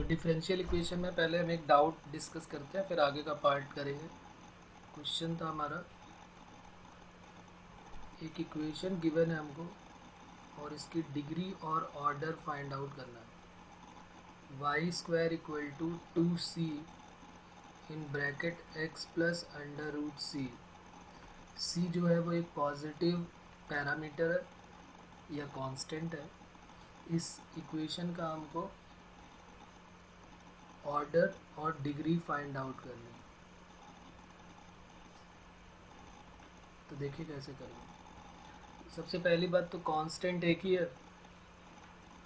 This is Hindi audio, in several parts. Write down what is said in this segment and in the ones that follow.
तो डिफरेंशियल इक्वेशन में पहले हम एक डाउट डिस्कस करते हैं, फिर आगे का पार्ट करेंगे। क्वेश्चन था हमारा, एक इक्वेशन गिवन है हमको और इसकी डिग्री और ऑर्डर फाइंड आउट करना है। Y square equal to 2c in bracket x plus under root C. C जो है वो एक पॉजिटिव पैरामीटर है या कांस्टेंट है। इस इक्वेशन का हमको ऑर्डर और डिग्री फाइंड आउट करनी है। तो देखिए कैसे करेंगे। सबसे पहली बात तो कांस्टेंट एक ही है,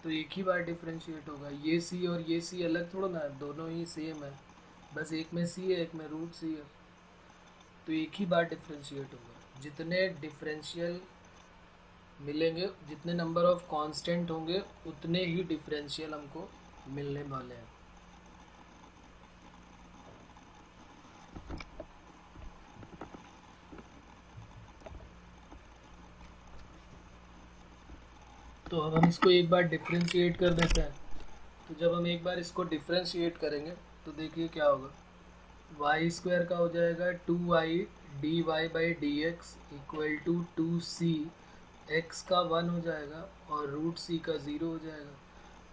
तो एक ही बार डिफरेंशिएट होगा। ये सी और ये सी अलग थोड़ा ना है, दोनों ही सेम है, बस एक में सी है एक में रूट सी है, तो एक ही बार डिफरेंशिएट होगा। जितने डिफरेंशियल मिलेंगे, जितने नंबर ऑफ कांस्टेंट होंगे, उतने ही डिफरेंशियल हमको मिलने वाले हैं। तो अब हम इसको एक बार डिफरेंशिएट कर देते हैं। तो जब हम एक बार इसको डिफरेंशिएट करेंगे तो देखिए क्या होगा। वाई स्क्वायर का हो जाएगा 2y dy by D x equal to 2c। X का 1 हो जाएगा और रूट सी का 0 हो जाएगा।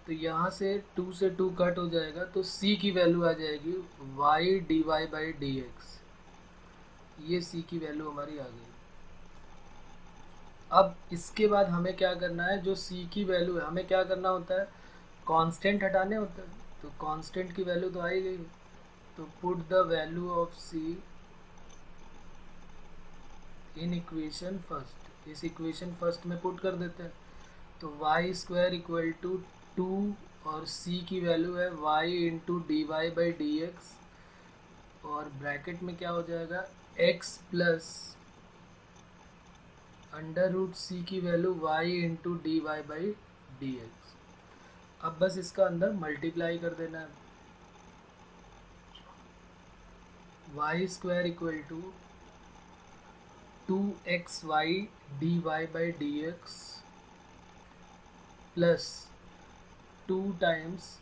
तो यहाँ से 2 से 2 कट हो जाएगा, तो c की वैल्यू आ जाएगी y dy by D x. ये c की वैल्यू हमारी आ गई। अब इसके बाद हमें क्या करना है, जो c की वैल्यू है हमें क्या करना होता है, कांस्टेंट हटाने होते हैं। तो कांस्टेंट की वैल्यू तो आ ही गई, तो put the value of c in equation first. इस इक्वेशन फर्स्ट में पुट कर देते हैं। तो वाई स्क्वायर इक्वल टू 2 और c की वैल्यू है y into d Y by D x, और ब्रैकेट में क्या हो जाएगा x plus under root C की value y into d Y by D x. अब बस इसका अंदर मल्टीप्लाई कर देना है। Y square equal to 2xy dy by D x plus 2 times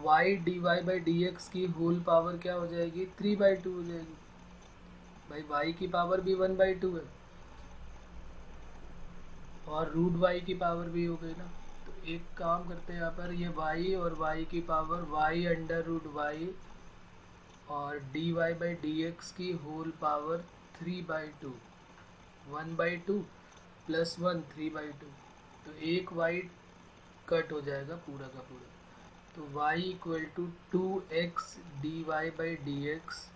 y dy by D x की होल पावर क्या हो जाएगी, 3/2 हो जाएगी। भाई y की पावर भी 1/2 है और रूट वाई की पावर भी हो गई ना। तो एक काम करते हैं, यहाँ पर ये y और y की power y under root y और dy बाई डी एक्स की होल पावर 3/2, 1/2 प्लस 1 3/2। तो एक y कट हो जाएगा पूरा का पूरा। तो y equal to 2x dy by D x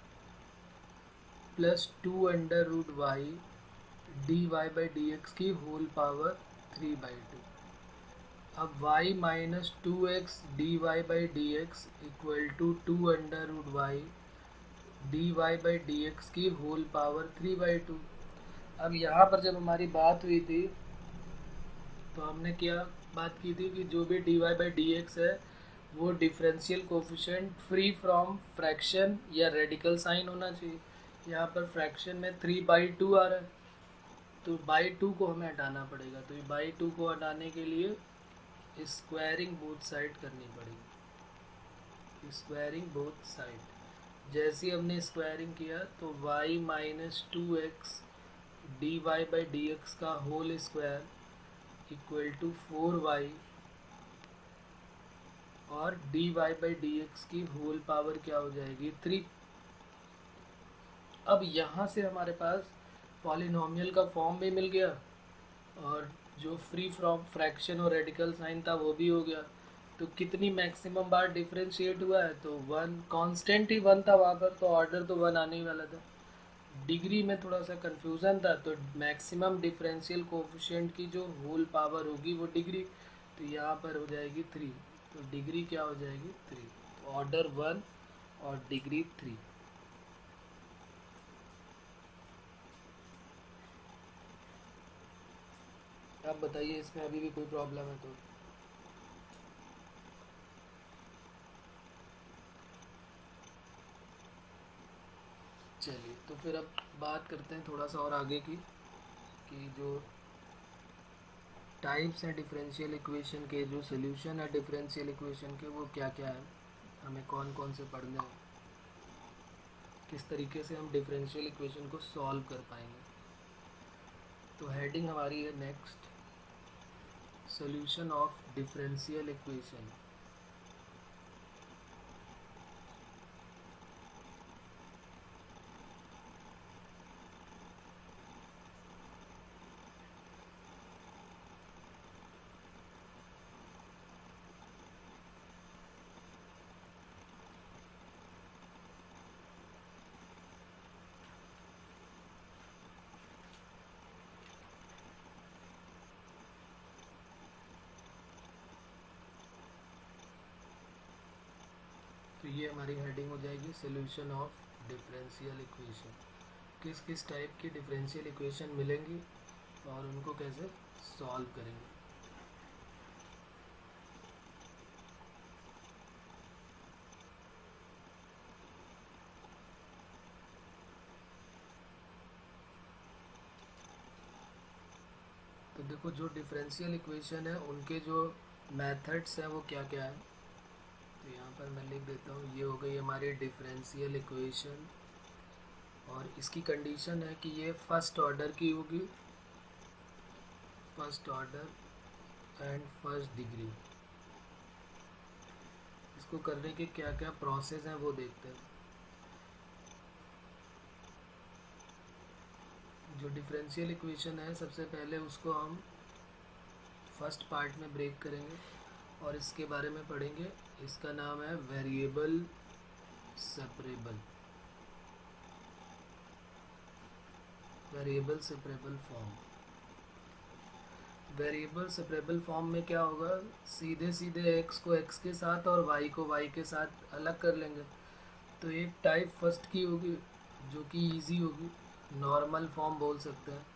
plus 2 under root y dy by D x की होल पावर 3/2। अब y minus 2x dy by D x equal to 2 under root y dy by D x की होल पावर 3/2। अब यहाँ पर जब हमारी बात हुई थी तो हमने क्या बात की थी कि जो भी dy बाई डी एक्स है वो differential coefficient free from fraction या रेडिकल साइन होना चाहिए। यहाँ पर फ्रैक्शन में 3/2 आ रहा है, तो बाई 2 को हमें हटाना पड़ेगा। तो बाई 2 को हटाने के लिए स्क्वायरिंग बोथ साइड करनी पड़ेगी। स्क्वायरिंग बोथ साइड, जैसे ही हमने स्क्वायरिंग किया तो y minus 2x dy by D X का whole square equal to 4y और dy बाई डी एक्स की होल पावर क्या हो जाएगी 3। अब यहाँ से हमारे पास पॉलिनोमियल का फॉर्म भी मिल गया और जो फ्री फ्रॉम फ्रैक्शन और रेडिकल साइन था वो भी हो गया। तो कितनी मैक्सिमम बार डिफरेंशिएट हुआ है, तो 1। कांस्टेंट ही 1 था वहाँ पर, तो ऑर्डर तो 1 आने ही वाला था। डिग्री में थोड़ा सा कंफ्यूजन था, तो मैक्सिमम डिफरेंशियल कोफिशिएंट की जो होल पावर होगी वो डिग्री, तो यहाँ पर हो जाएगी 3। तो डिग्री क्या हो जाएगी 3। तो ऑर्डर 1 और डिग्री 3। आप बताइए इसमें अभी भी कोई प्रॉब्लम है तो। चलिए तो फिर अब बात करते हैं थोड़ा सा और आगे की, कि जो टाइप्स हैं डिफरेंशियल इक्वेशन के, जो सोल्यूशन है डिफरेंशियल इक्वेशन के, वो क्या क्या है। हमें कौन कौन से पढ़ने हैं, किस तरीके से हम डिफरेंशियल इक्वेशन को सॉल्व कर पाएंगे। तो हेडिंग हमारी है next, solution of differential equation. तो ये हमारी हेडिंग हो जाएगी, सॉल्यूशन ऑफ डिफरेंशियल इक्वेशन। किस किस टाइप की डिफरेंशियल इक्वेशन मिलेंगी और उनको कैसे सॉल्व करेंगे। तो देखो, जो डिफरेंशियल इक्वेशन है उनके जो मेथड्स हैं वो क्या क्या है। तो यहाँ पर मैं लिख देता हूँ, ये हो गई हमारी डिफरेंशियल इक्वेशन, और इसकी कंडीशन है कि ये फर्स्ट ऑर्डर की होगी, first order and first degree. इसको करने के क्या क्या प्रोसेस हैं वो देखते हैं। जो डिफरेंशियल इक्वेशन है सबसे पहले उसको हम फर्स्ट पार्ट में ब्रेक करेंगे और इसके बारे में पढ़ेंगे। इसका नाम है variable separable, variable separable form. Variable separable form में क्या होगा, सीधे सीधे x को x के साथ और y को y के साथ अलग कर लेंगे। तो एक टाइप फर्स्ट की होगी जो कि इजी होगी, नॉर्मल फॉर्म बोल सकते हैं,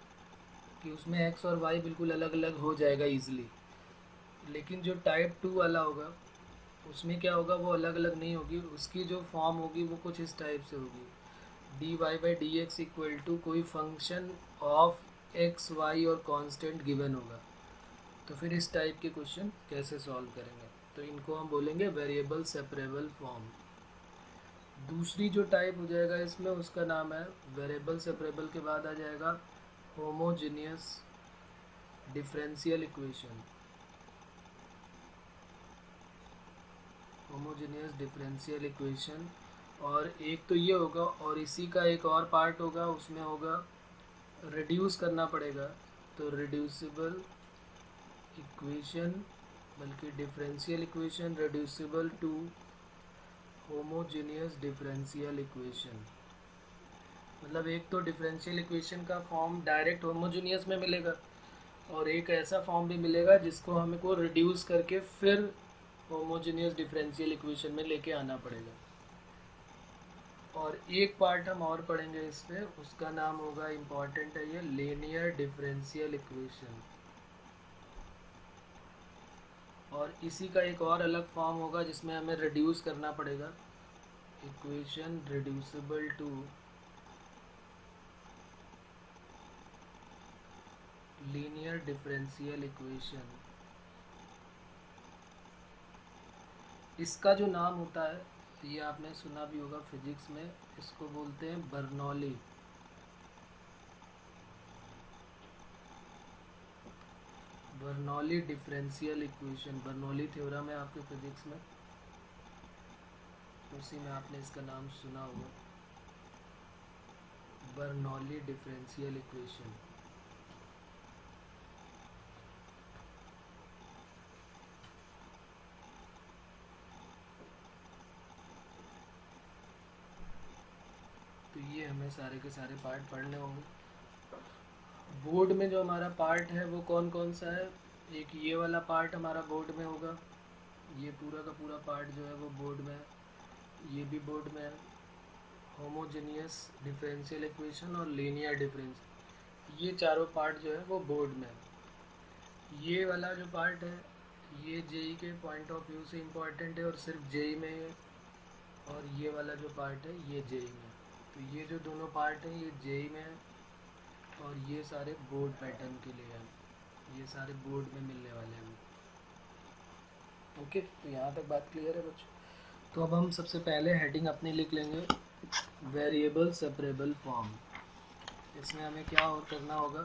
कि उसमें x और y बिल्कुल अलग अलग हो जाएगा इजीली। लेकिन जो टाइप 2 वाला होगा उसमें क्या होगा, वो अलग अलग नहीं होगी, उसकी जो फॉर्म होगी वो कुछ इस टाइप से होगी, dy by D x equal to कोई फंक्शन ऑफ x y और कांस्टेंट गिवन होगा। तो फिर इस टाइप के क्वेश्चन कैसे सॉल्व करेंगे, तो इनको हम बोलेंगे वेरिएबल सेपरेबल फॉर्म। दूसरी जो टाइप हो जाएगा इसमें उसका नाम है, वेरिएबल सेपरेबल के बाद आ जाएगा homogeneous differential equation, homogeneous differential equation. और एक तो ये होगा, और इसी का एक और पार्ट होगा, उसमें होगा रिड्यूस करना पड़ेगा, तो रिड्यूसिबल इक्वेशन, बल्कि differential equation reducible to homogeneous differential equation. मतलब एक तो डिफरेंशियल इक्वेशन का फॉर्म डायरेक्ट होमोजेनियस में मिलेगा, और एक ऐसा फॉर्म भी मिलेगा जिसको हमको रिड्यूस करके फिर होमोजेनियस डिफरेंशियल इक्वेशन में लेके आना पड़ेगा। और एक पार्ट हम और पढ़ेंगे इस पे, उसका नाम होगा, इम्पॉर्टेंट है ये, लीनियर डिफरेंशियल इक्वेशन। और इसी का एक और अलग फॉर्म होगा जिसमें हमें रिड्यूस करना पड़ेगा, equation reducible to linear differential equation. इसका जो नाम होता है, ये आपने सुना भी होगा फिजिक्स में, इसको बोलते हैं Bernoulli, Bernoulli differential equation. Bernoulli theorem है आपके फिजिक्स में, उसी में आपने इसका नाम सुना होगा, बर्नौली डिफरेंशियल इक्वेशन। तो ये हमें सारे के सारे पार्ट पढ़ने होंगे। बोर्ड में जो हमारा पार्ट है वो कौन कौन सा है, एक ये वाला पार्ट हमारा बोर्ड में होगा, ये पूरा का पूरा पार्ट जो है वो बोर्ड में है, ये भी बोर्ड में है, होमोजेनियस डिफरेंशियल इक्वेशन और लीनियर डिफरेंस, ये चारों पार्ट जो है वो बोर्ड में है। ये वाला जो पार्ट है ये जेई के पॉइंट ऑफ व्यू से इम्पॉर्टेंट है और सिर्फ जेई में है, और ये वाला जो पार्ट है ये जेई में। तो ये जो दोनों पार्ट हैं ये जेई में है, और ये सारे बोर्ड पैटर्न के लिए हैं, ये सारे बोर्ड में मिलने वाले हैं। ओके, तो यहाँ तक बात क्लियर है बच्चों। तो अब हम सबसे पहले हेडिंग अपनी लिख लेंगे वेरिएबल सेपरेबल फॉर्म। इसमें हमें क्या और करना होगा,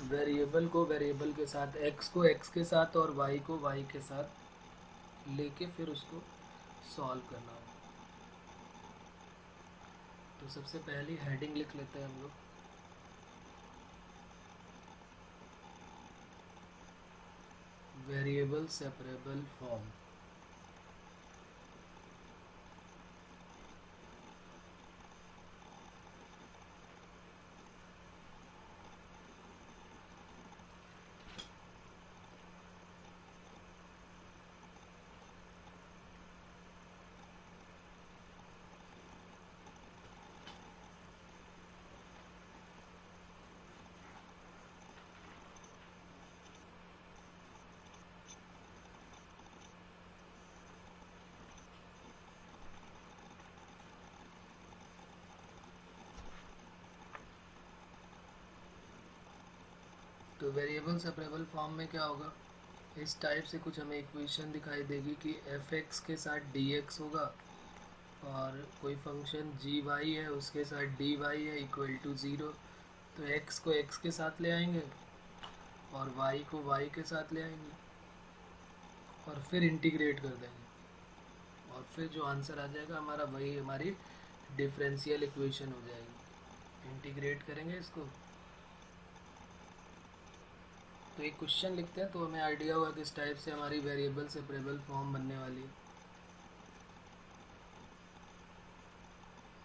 वेरिएबल को वेरिएबल के साथ, x को x के साथ और y को y के साथ लेके फिर उसको सॉल्व करना होगा। तो सबसे पहली हेडिंग लिख लेते हैं हम लोग, वेरिएबल सेपरेबल फॉर्म। तो वेरिएबल सेपरेबल फॉर्म में क्या होगा, इस टाइप से कुछ हमें इक्वेशन दिखाई देगी कि f(x) के साथ dx होगा और कोई फंक्शन gy है उसके साथ dy है इक्वल टू 0। तो x को x के साथ ले आएंगे और y को y के साथ ले आएंगे और फिर इंटीग्रेट कर देंगे और फिर जो आंसर आ जाएगा हमारा वही हमारी डिफरेंशियल इक्वेशन हो जाएगी। इंटीग्रेट करेंगे इसको तो एक क्वेश्चन लिखते हैं तो हमें आइडिया होगा किस टाइप से हमारी वेरिएबल सेपरेबल फॉर्म बनने वाली है।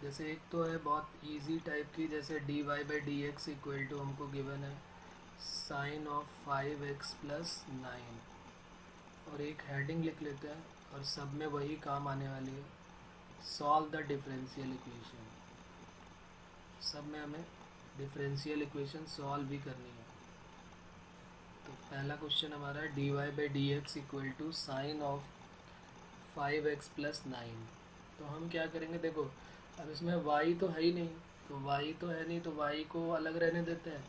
जैसे एक तो है बहुत इजी टाइप की, जैसे dy by D x equal to हमको गिवन है साइन ऑफ 5x प्लस 9 और एक हेडिंग लिख लेते हैं और सब में वही काम आने वाली है, सॉल्व द डिफरेंशियल इक्वेशन। सब में हमें डिफरेंशियल इक्वेशन सॉल्व भी करनी है। तो पहला क्वेश्चन हमारा है dy by D x equal to sine of 5x plus 9। तो हम क्या करेंगे, देखो अब इसमें y तो है ही नहीं, तो y तो है नहीं तो y को अलग रहने देते हैं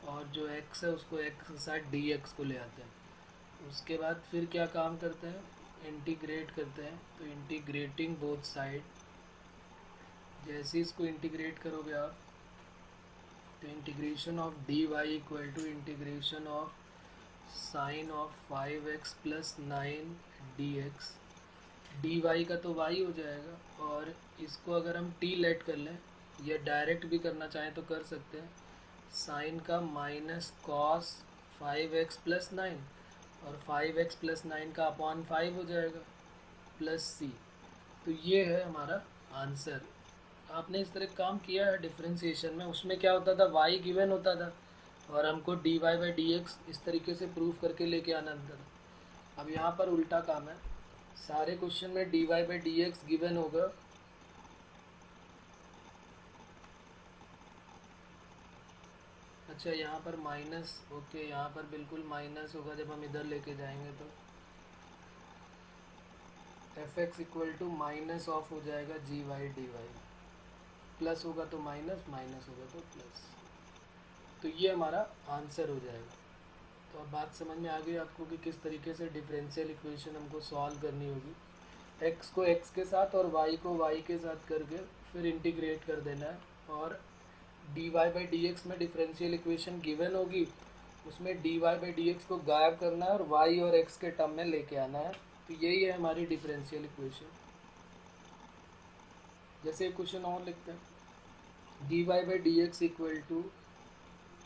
और जो x है उसको x के साथ dx को ले आते हैं। उसके बाद फिर क्या काम करते हैं, इंटीग्रेट करते हैं। तो इंटीग्रेटिंग बोथ साइड, जैसे इसको इंटीग्रेट करोगे आप तो integration of dy equal to integration of sine of 5x plus 9 dx। dy का तो y हो जाएगा और इसको अगर हम t लेट कर लें या डायरेक्ट भी करना चाहें तो कर सकते हैं, साइन का माइनस कॉस 5x प्लस 9 और 5x प्लस 9 का अपॉन 5 हो जाएगा प्लस c। तो ये है हमारा आंसर। आपने इस तरह काम किया है डिफरेंशिएशन में, उसमें क्या होता था y गिवन होता था और हमको dy बाई डी एक्स इस तरीके से प्रूफ करके लेके आना था। अब यहाँ पर उल्टा काम है, सारे क्वेश्चन में dy by D x given होगा अच्छा यहाँ पर माइनस, ओके यहाँ पर बिल्कुल माइनस होगा जब हम इधर लेके जाएंगे तो fx equal to minus of हो जाएगा जी वाई डी वाई, प्लस होगा तो माइनस, माइनस होगा तो प्लस। तो ये हमारा आंसर हो जाएगा। तो अब बात समझ में आ गई आपको कि किस तरीके से डिफरेंशियल इक्वेशन हमको सॉल्व करनी होगी। x को x के साथ और y को y के साथ करके फिर इंटीग्रेट कर देना है और dy बाई डी एक्स में डिफरेंशियल इक्वेशन गिवन होगी, उसमें dy बाई डी एक्स को गायब करना है और y और x के टर्म में लेके आना है। तो यही है हमारी डिफरेंशियल इक्वेशन। जैसे क्वेश्चन और लिखते हैं, dy by D x equal to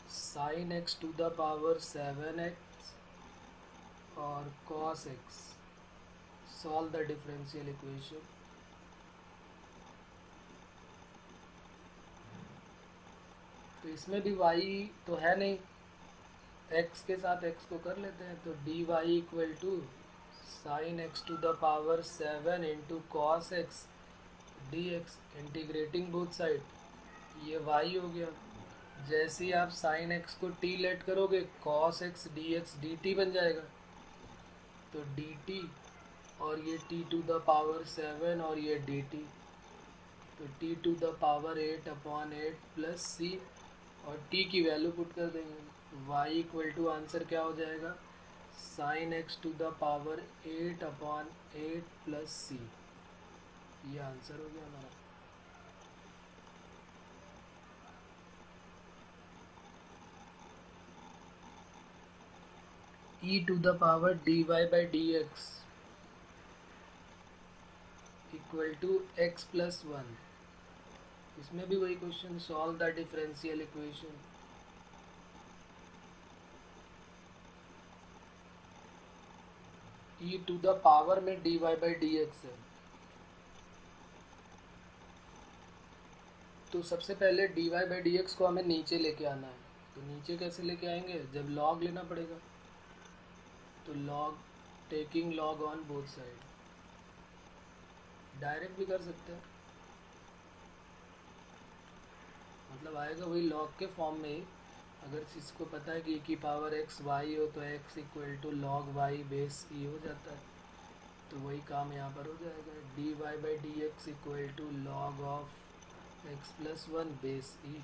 sine x to the power 7x और cos x, solve the differential equation. तो इसमें भी y तो है नहीं, x के साथ x को कर लेते हैं। तो dy equal to sine x to the power 7 into cos x d x, integrating both side, ये y हो गया। जैसे ही आप साइन x को t लेट करोगे cos x d x d t बन जाएगा। तो डी टी और ये t टू द पावर 7 और ये डी टी, तो t to the power 8 upon 8 plus c और t की वैल्यू पुट कर देंगे। y इक्वल टू आंसर क्या हो जाएगा, sine x to the power 8 upon 8 plus c। ये आंसर हो गया हमारा। e to the power dy by dx equal to x plus one. इसमें भी वही question, solve the differential equation. e to the power में dy बाई dx है, तो सबसे पहले dy बाई dx को हमें नीचे लेके आना है। तो नीचे कैसे लेके आएंगे, जब log लेना पड़ेगा, तो log, taking log on both side. Direct भी कर सकते हैं, मतलब आएगा वही log के फॉर्म में ही। अगर इसको पता है कि e की पावर x y हो तो x equal to log y base e हो जाता है, तो वही काम यहाँ पर हो जाएगा। dy by dx equal to log of x plus one base e।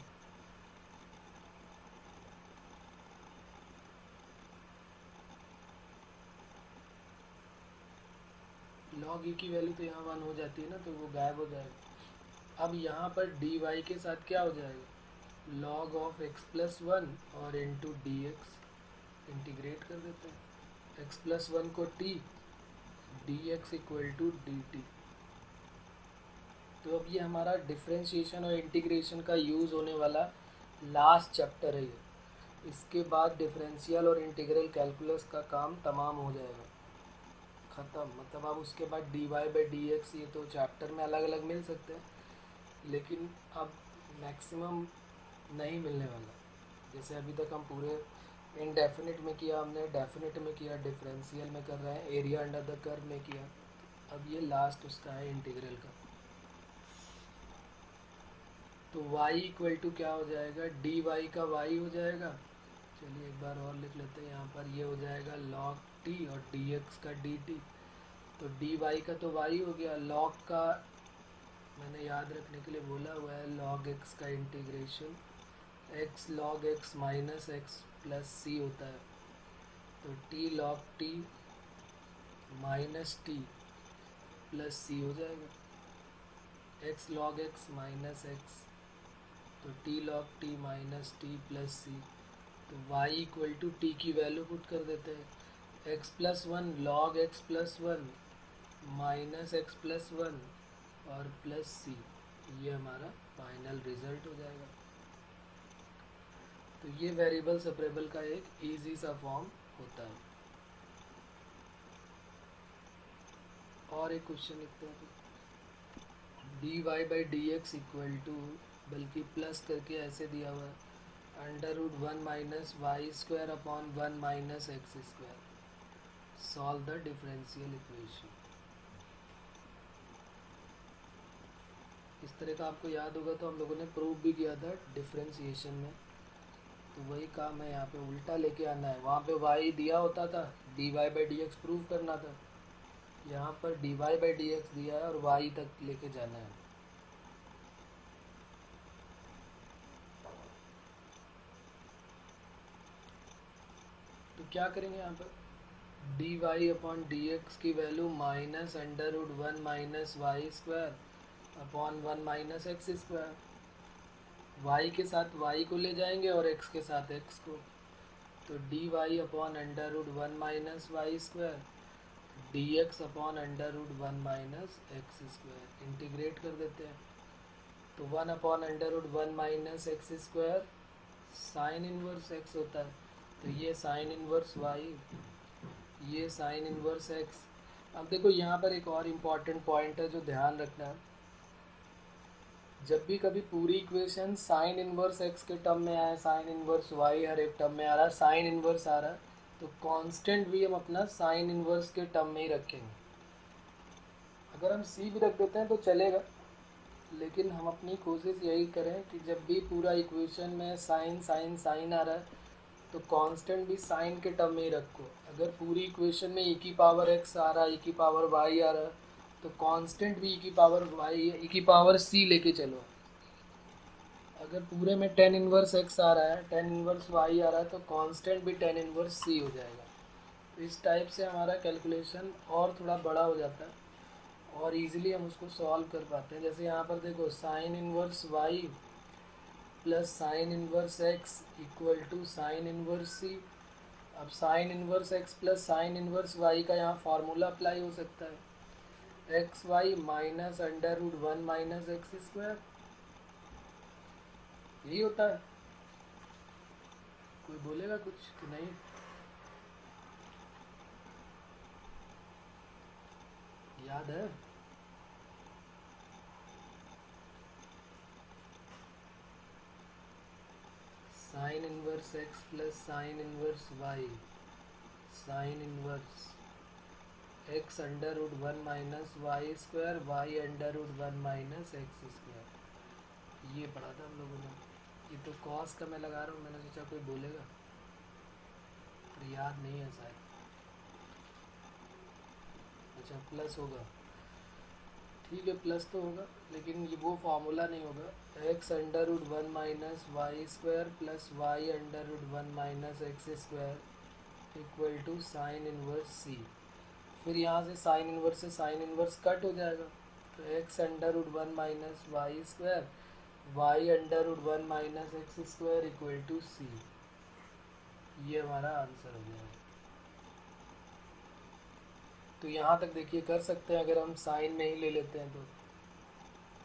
Log e की वैल्यू तो यहाँ वन हो जाती है ना, तो वो गायब हो जाएगा। अब यहाँ पर dy के साथ क्या हो जाएगा, log of x plus one और इंटू डी एक्स, इंटीग्रेट कर देते हैं। x प्लस वन को t, d x equal to d t. तो अब ये हमारा डिफरेंशिएशन और इंटीग्रेशन का यूज़ होने वाला लास्ट चैप्टर है ये। इसके बाद डिफरेंशियल और इंटीग्रल कैलकुलस का काम तमाम हो जाएगा, ख़त्म। मतलब अब उसके बाद dy बाई dx, ये तो चैप्टर में अलग अलग मिल सकते हैं, लेकिन अब मैक्सिमम नहीं मिलने वाला। जैसे अभी तक हम पूरे इनडेफिनिट में किया, हमने डेफिनिट में किया, डिफरेंशियल में कर रहे हैं, एरिया अंडर द कर्व में किया, अब ये लास्ट उसका है इंटीग्रल का। तो y इक्वल टू क्या हो जाएगा, dy का y हो जाएगा। चलिए एक बार और लिख लेते हैं, यहाँ पर ये हो जाएगा log t और dx का dt। तो dy का तो y हो गया, log का मैंने याद रखने के लिए बोला हुआ है, log x का integration x log x minus x plus c होता है। तो t log t minus t plus c हो जाएगा। x log x minus x, तो t log t minus t plus c। तो y इक्वल टू t की वैल्यू पुट कर देते हैं, x plus one log x plus one minus x plus one और प्लस c। ये हमारा फाइनल रिजल्ट हो जाएगा। तो ये वेरिएबल सेपरेबल का एक इजी सा फॉर्म होता है। और एक क्वेश्चन लिखते हैं, dy by dx equal to, बल्कि प्लस करके ऐसे दिया हुआ है, under root one minus Y square upon one minus x square. Solve the differential equation. इस तरह का आपको याद होगा तो हम लोगों ने प्रूव भी किया था डिफरेंशिएशन में, तो वही काम है यहाँ पे, उल्टा लेके आना है। वहाँ पे y दिया होता था, dy बाई dx प्रूव करना था, यहाँ पर dy बाई dx दिया है और y तक लेके जाना है। तो क्या करेंगे यहाँ पर, dy अपॉन dx की value minus under root one minus Y square upon one minus x square. y के साथ y को ले जाएंगे और x के साथ x को, तो dy upon under root one minus Y square dx upon under root one minus x square, integrate कर देते हैं। तो one upon under root one minus x square sine inverse x होता है, तो ये साइन इनवर्स y, ये साइन इनवर्स x। अब देखो यहाँ पर एक और इम्पॉर्टेंट पॉइंट है जो ध्यान रखना है, जब भी कभी पूरी इक्वेशन साइन इनवर्स x के टर्म में आए, साइन इनवर्स y हर एक टर्म में आ रहा है, साइन इनवर्स आ रहा है, तो कांस्टेंट भी हम अपना साइन इनवर्स के टर्म में ही रखेंगे। अगर हम c भी रख देते हैं तो चलेगा, लेकिन हम अपनी कोशिश यही करें कि जब भी पूरा इक्वेशन में साइन साइन साइन आ रहा है तो कांस्टेंट भी साइन के टर्म में ही रखो। अगर पूरी इक्वेशन में e की पावर x आ रहा है, e की पावर y आ रहा है, तो कांस्टेंट भी e की पावर y, e की पावर c लेके चलो। अगर पूरे में टेन इनवर्स x आ रहा है, टेन इनवर्स y आ रहा है, तो कांस्टेंट भी टेन इनवर्स c हो जाएगा। तो इस टाइप से हमारा कैलकुलेशन और थोड़ा बड़ा हो जाता है और इजीली हम उसको सॉल्व कर पाते हैं। जैसे यहाँ पर देखो sine inverse Y plus sine inverse X equal to sine inverse C. अब sine inverse x plus sine inverse Y का यहाँ फार्मूला अप्लाई हो सकता है, X Y minus under root one minus x square, यही होता है। कोई बोलेगा कुछ कि नहीं? याद है? Sine inverse x plus sine inverse y, sine inverse x under root one minus Y square, Y under root one minus x square, ये पढ़ा था हम लोगों ने। ये तो कॉस का मैं लगा रहा हूँ, मैंने सोचा कोई बोलेगा, पर याद नहीं है शायद। अच्छा प्लस होगा, ठीक है प्लस तो होगा, लेकिन ये वो फार्मूला नहीं होगा। X under root one minus Y square plus Y under root one minus x square equal to sine inverse C. फिर यहाँ से साइन इनवर्स से साइन इनवर्स कट हो जाएगा, तो X under root one minus Y square Y under root one minus x square equal to C. ये हमारा आंसर हो गया। तो यहाँ तक देखिए कर सकते हैं, अगर हम साइन नहीं ले लेते हैं तो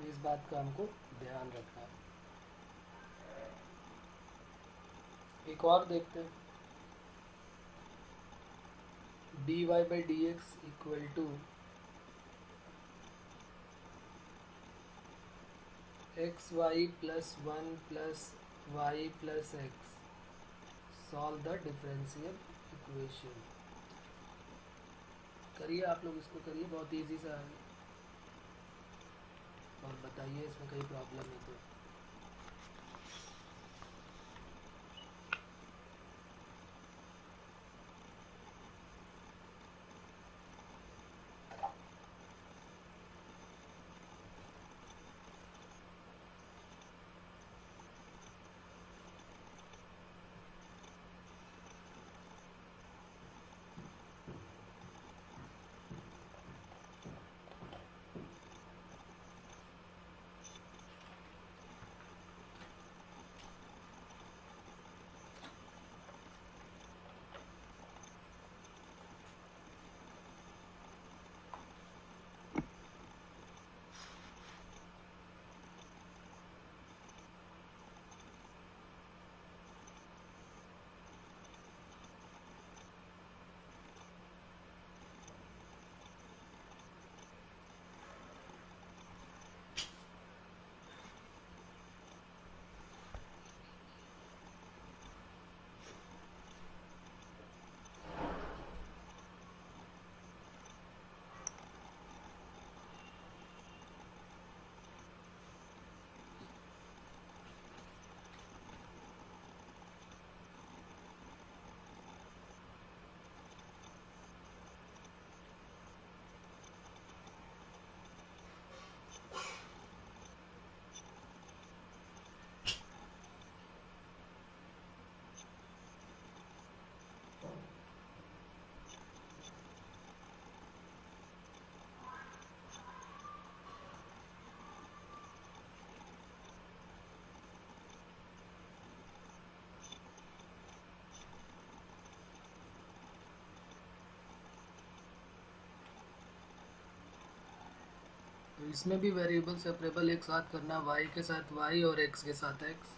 इस बात का हमको ध्यान रखना है। एक और देखते हैं, d Y by D x equal to x y plus one plus y plus x, solve the differential equation. करिए आप लोग, इसको करिए, बहुत इजी सा है, और बताइए इसमें कोई प्रॉब्लम है तो। तो इसमें भी वेरिएबल सेपरेबल एक साथ करना, y के साथ y और x के साथ x।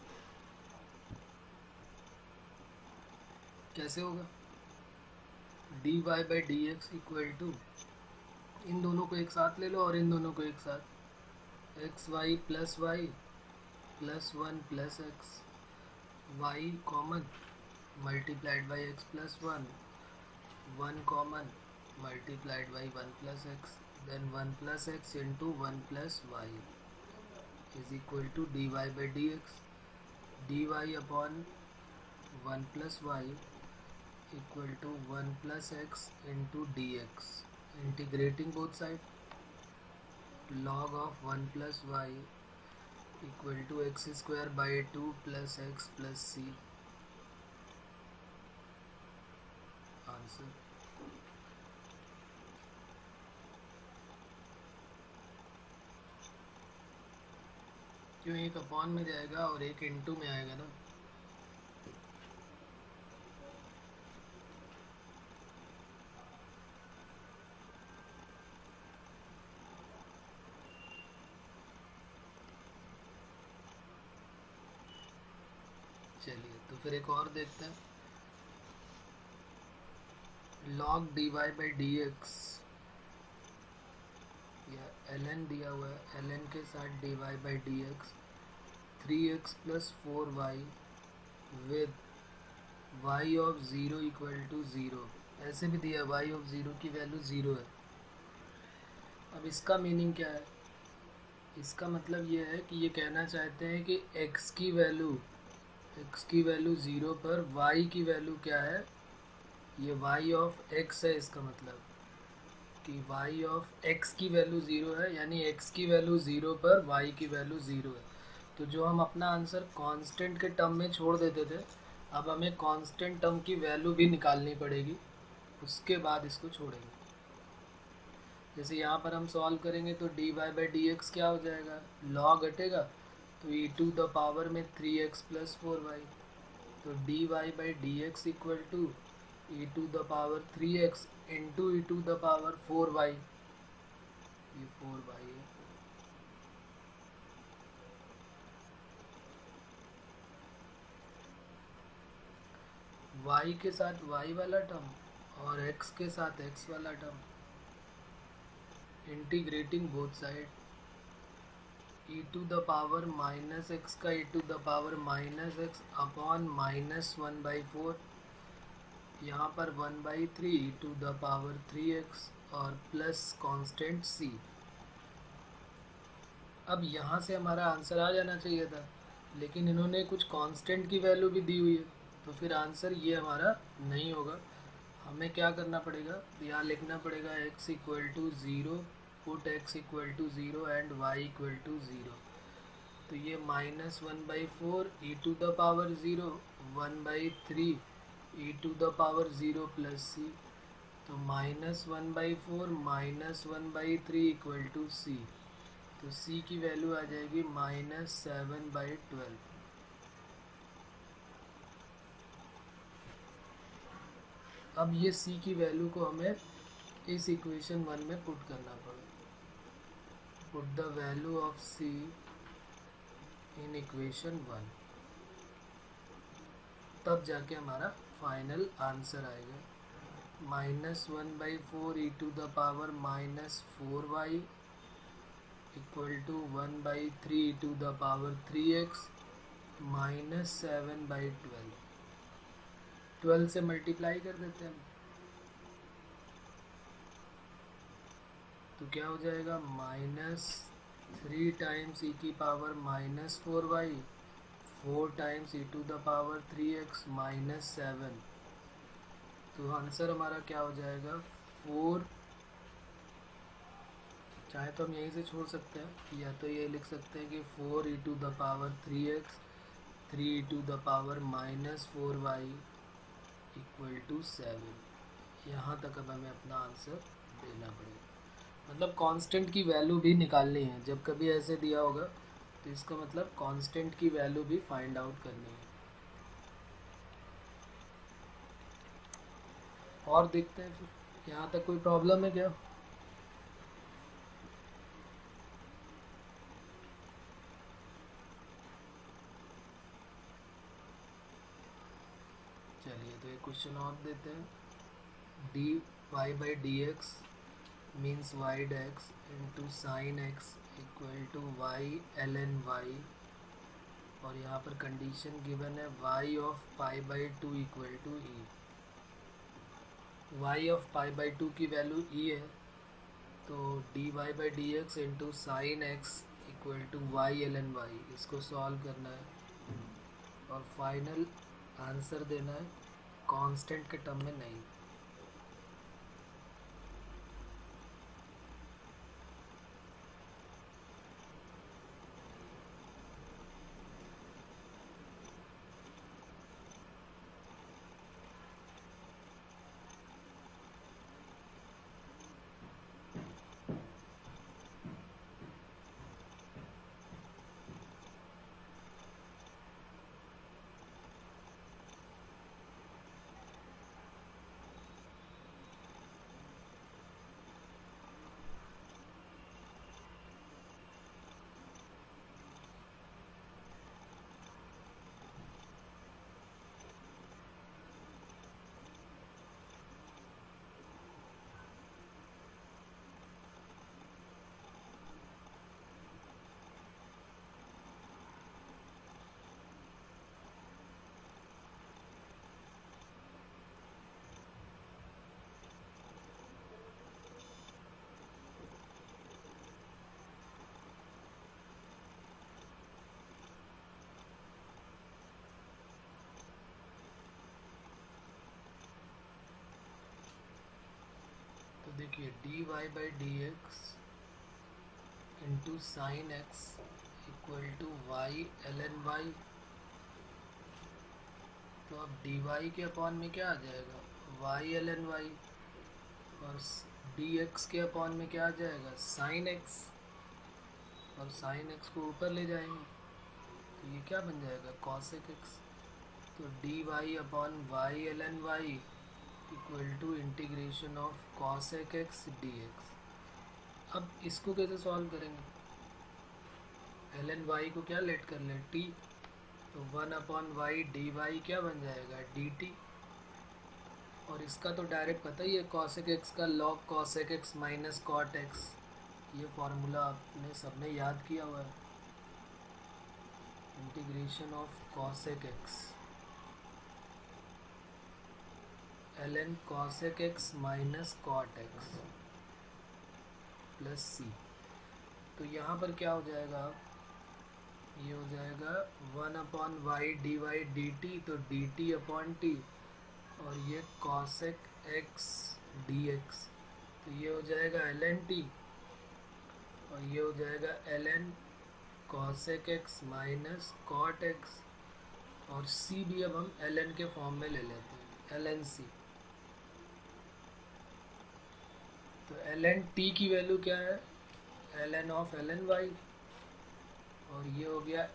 कैसे होगा? D Y by D x equal to, इन दोनों को एक साथ ले लो और इन दोनों को एक साथ, x y plus one plus x, y common multiplied by x plus one common multiplied by one plus x, then 1 plus x into 1 plus y is equal to dy by dx, dy upon 1 plus y equal to 1 plus x into dx, integrating both sides, log of 1 plus y equal to x square by 2 plus x plus c, answer। क्यों, एक अपॉन में जाएगा और एक इनटू में आएगा ना। चलिए तो फिर एक और देखते हैं। log dy by D x, या ln दिया हुआ है, ln के साथ dy by D x 3x plus 4y with y of 0 equal to 0। ऐसे भी दिया y ऑफ 0 की वैल्यू 0 है। अब इसका मीनिंग क्या है? इसका मतलब ये है कि ये कहना चाहते हैं कि x की वैल्यू 0 पर y की वैल्यू क्या है, ये y ऑफ x है। इसका मतलब कि y ऑफ x की वैल्यू 0 है, यानी x की वैल्यू 0 पर y की वैल्यू 0 है। तो जो हम अपना आंसर कांस्टेंट के टर्म में छोड़ देते थे, अब हमें कांस्टेंट टर्म की वैल्यू भी निकालनी पड़ेगी, उसके बाद इसको छोड़ेंगे। जैसे यहाँ पर हम सॉल्व करेंगे तो dy बाई डी एक्स क्या हो जाएगा, log हटेगा तो e टू द पावर में 3x प्लस 4y, तो dy by D x equal to e to the power 3x into e to the power 4y, ये 4y है। y के साथ y वाला टर्म और x के साथ x वाला term, integrating both side, e to the power minus x का e to the power minus x upon minus 1/4, यहाँ पर 1/3 e to the power 3x और प्लस कांस्टेंट c। अब यहाँ से हमारा आंसर आ जाना चाहिए था, लेकिन इन्होंने कुछ कांस्टेंट की वैल्यू भी दी हुई है, तो फिर आंसर ये हमारा नहीं होगा। हमें क्या करना पड़ेगा, यहाँ लिखना पड़ेगा x equal to 0, put x equal to 0 and y equal to 0। तो ये minus 1/4 e to the power 0, 1/3 e to the power 0 plus c, तो minus 1/4 minus 1/3 equal to c, तो c की वैल्यू आ जाएगी माइनस 7/12। अब ये c की वैल्यू को हमें इस इक्वेशन 1 में पुट करना पड़ेगा। Put the value of c in equation 1, तब जाके हमारा फाइनल आंसर आएगा। Minus 1/4 e to the power minus 4y equal to 1/3 e to the power 3x minus 7/12। 12 से मल्टीप्लाई कर देते हैं, तो क्या हो जाएगा, माइनस 3 टाइम्स ई की power minus 4y, 4 times e to the power 3x minus 7। तो आंसर हमारा क्या हो जाएगा 4, चाहे तो हम यहीं से छोड़ सकते हैं, या तो ये लिख सकते हैं कि 4 E to the power 3x 3 E to the power minus 4y equal to 7। यहाँ तक अब हमें अपना आंसर देना पड़ेगा, मतलब कांस्टेंट की वैल्यू भी निकालनी है। जब कभी ऐसे दिया होगा तो इसका मतलब कांस्टेंट की वैल्यू भी फाइंड आउट करनी है। और देखते हैं फिर, यहाँ तक कोई प्रॉब्लम है क्या? चलिए तो एक क्वेश्चन और देते हैं। dy by D X means Y DX into sine x equal to Y ln y, और यहाँ पर कंडीशन गिवन है y of π/2 equal to E. y of π/2 की वैल्यू e है, तो dy by D x into sine x equal to Y ln y, इसको सॉल्व करना है और फाइनल आंसर देना है, कांस्टेंट के टर्म में नहीं। देखिए dy by D x into sine x equal to Y ln y। तो अब dy के अपॉन में क्या आ जाएगा, y ln y, और dx के अपॉन में क्या आ जाएगा, साइन x, और साइन x को ऊपर ले जाएंगे तो ये क्या बन जाएगा, cosec x। तो dy अपॉन y ln y equal to integration of cosec x dx। अब इसको कैसे सॉल्व करेंगे, ln y को क्या लेट कर ले, t, तो 1 अपॉन वाई डी वाई क्या बन जाएगा, डी टी। और इसका तो डायरेक्ट पता ही है, cosec x का log cosec x minus cot x, ये फॉर्मूला आपने सबने याद किया हुआ है। Integration of cosec x ln cosec x minus cot x plus c। तो यहाँ पर क्या हो जाएगा, ये हो जाएगा 1 upon y d y d t, तो डी टी अपॉन टी, और ये cosec x dx, तो ये हो जाएगा ln t, और ये हो जाएगा ln cosec x minus cot x, और c भी अब हम ln के फॉर्म में ले लेते हैं, ln c। तो ln t की वैल्यू क्या है, ln ऑफ ln y, और ये हो गया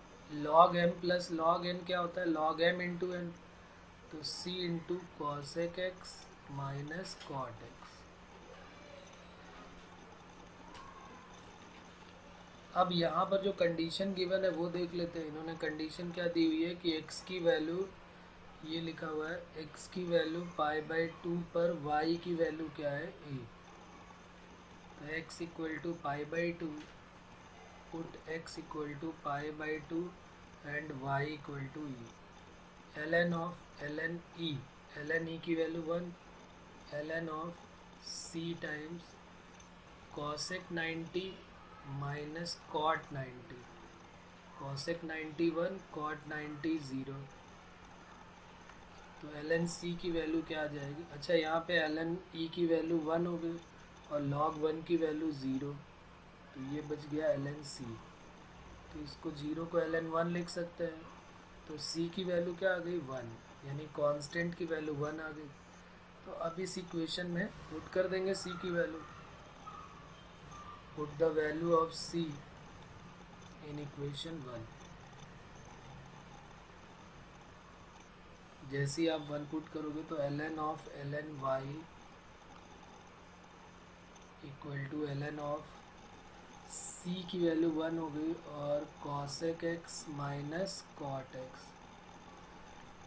log m plus log n, क्या होता है log m इंटू n, तो c into cosec x minus cot x। अब यहाँ पर जो कंडीशन गिवन है वो देख लेते हैं। इन्होंने कंडीशन क्या दी हुई है कि x की वैल्यू, ये लिखा हुआ है x की वैल्यू पाई बाई 2 पर y की वैल्यू क्या है, a। तो x equal to pi by 2, put x equal to pi by 2 and y equal to e। ln of ln e की value 1, ln of c times cosec 90 minus cot 90, cosec 90 1, cot 90 0। तो ln c की वैल्यू क्या आ जाएगी, अच्छा यहाँ पे ln e की वैल्यू 1 हो गई और log 1 की वैल्यू 0, तो ये बच गया ln c। तो इसको 0 को ln 1 लिख सकते हैं, तो c की वैल्यू क्या आ गई 1, यानी कांस्टेंट की वैल्यू 1 आ गई। तो अब इस इक्वेशन में पुट कर देंगे c की value, put the value of c in equation 1। जैसे ही आप 1 पुट करोगे तो ln of ln y equal to ln of c की वैल्यू 1 हो गई और cosec x minus cot x।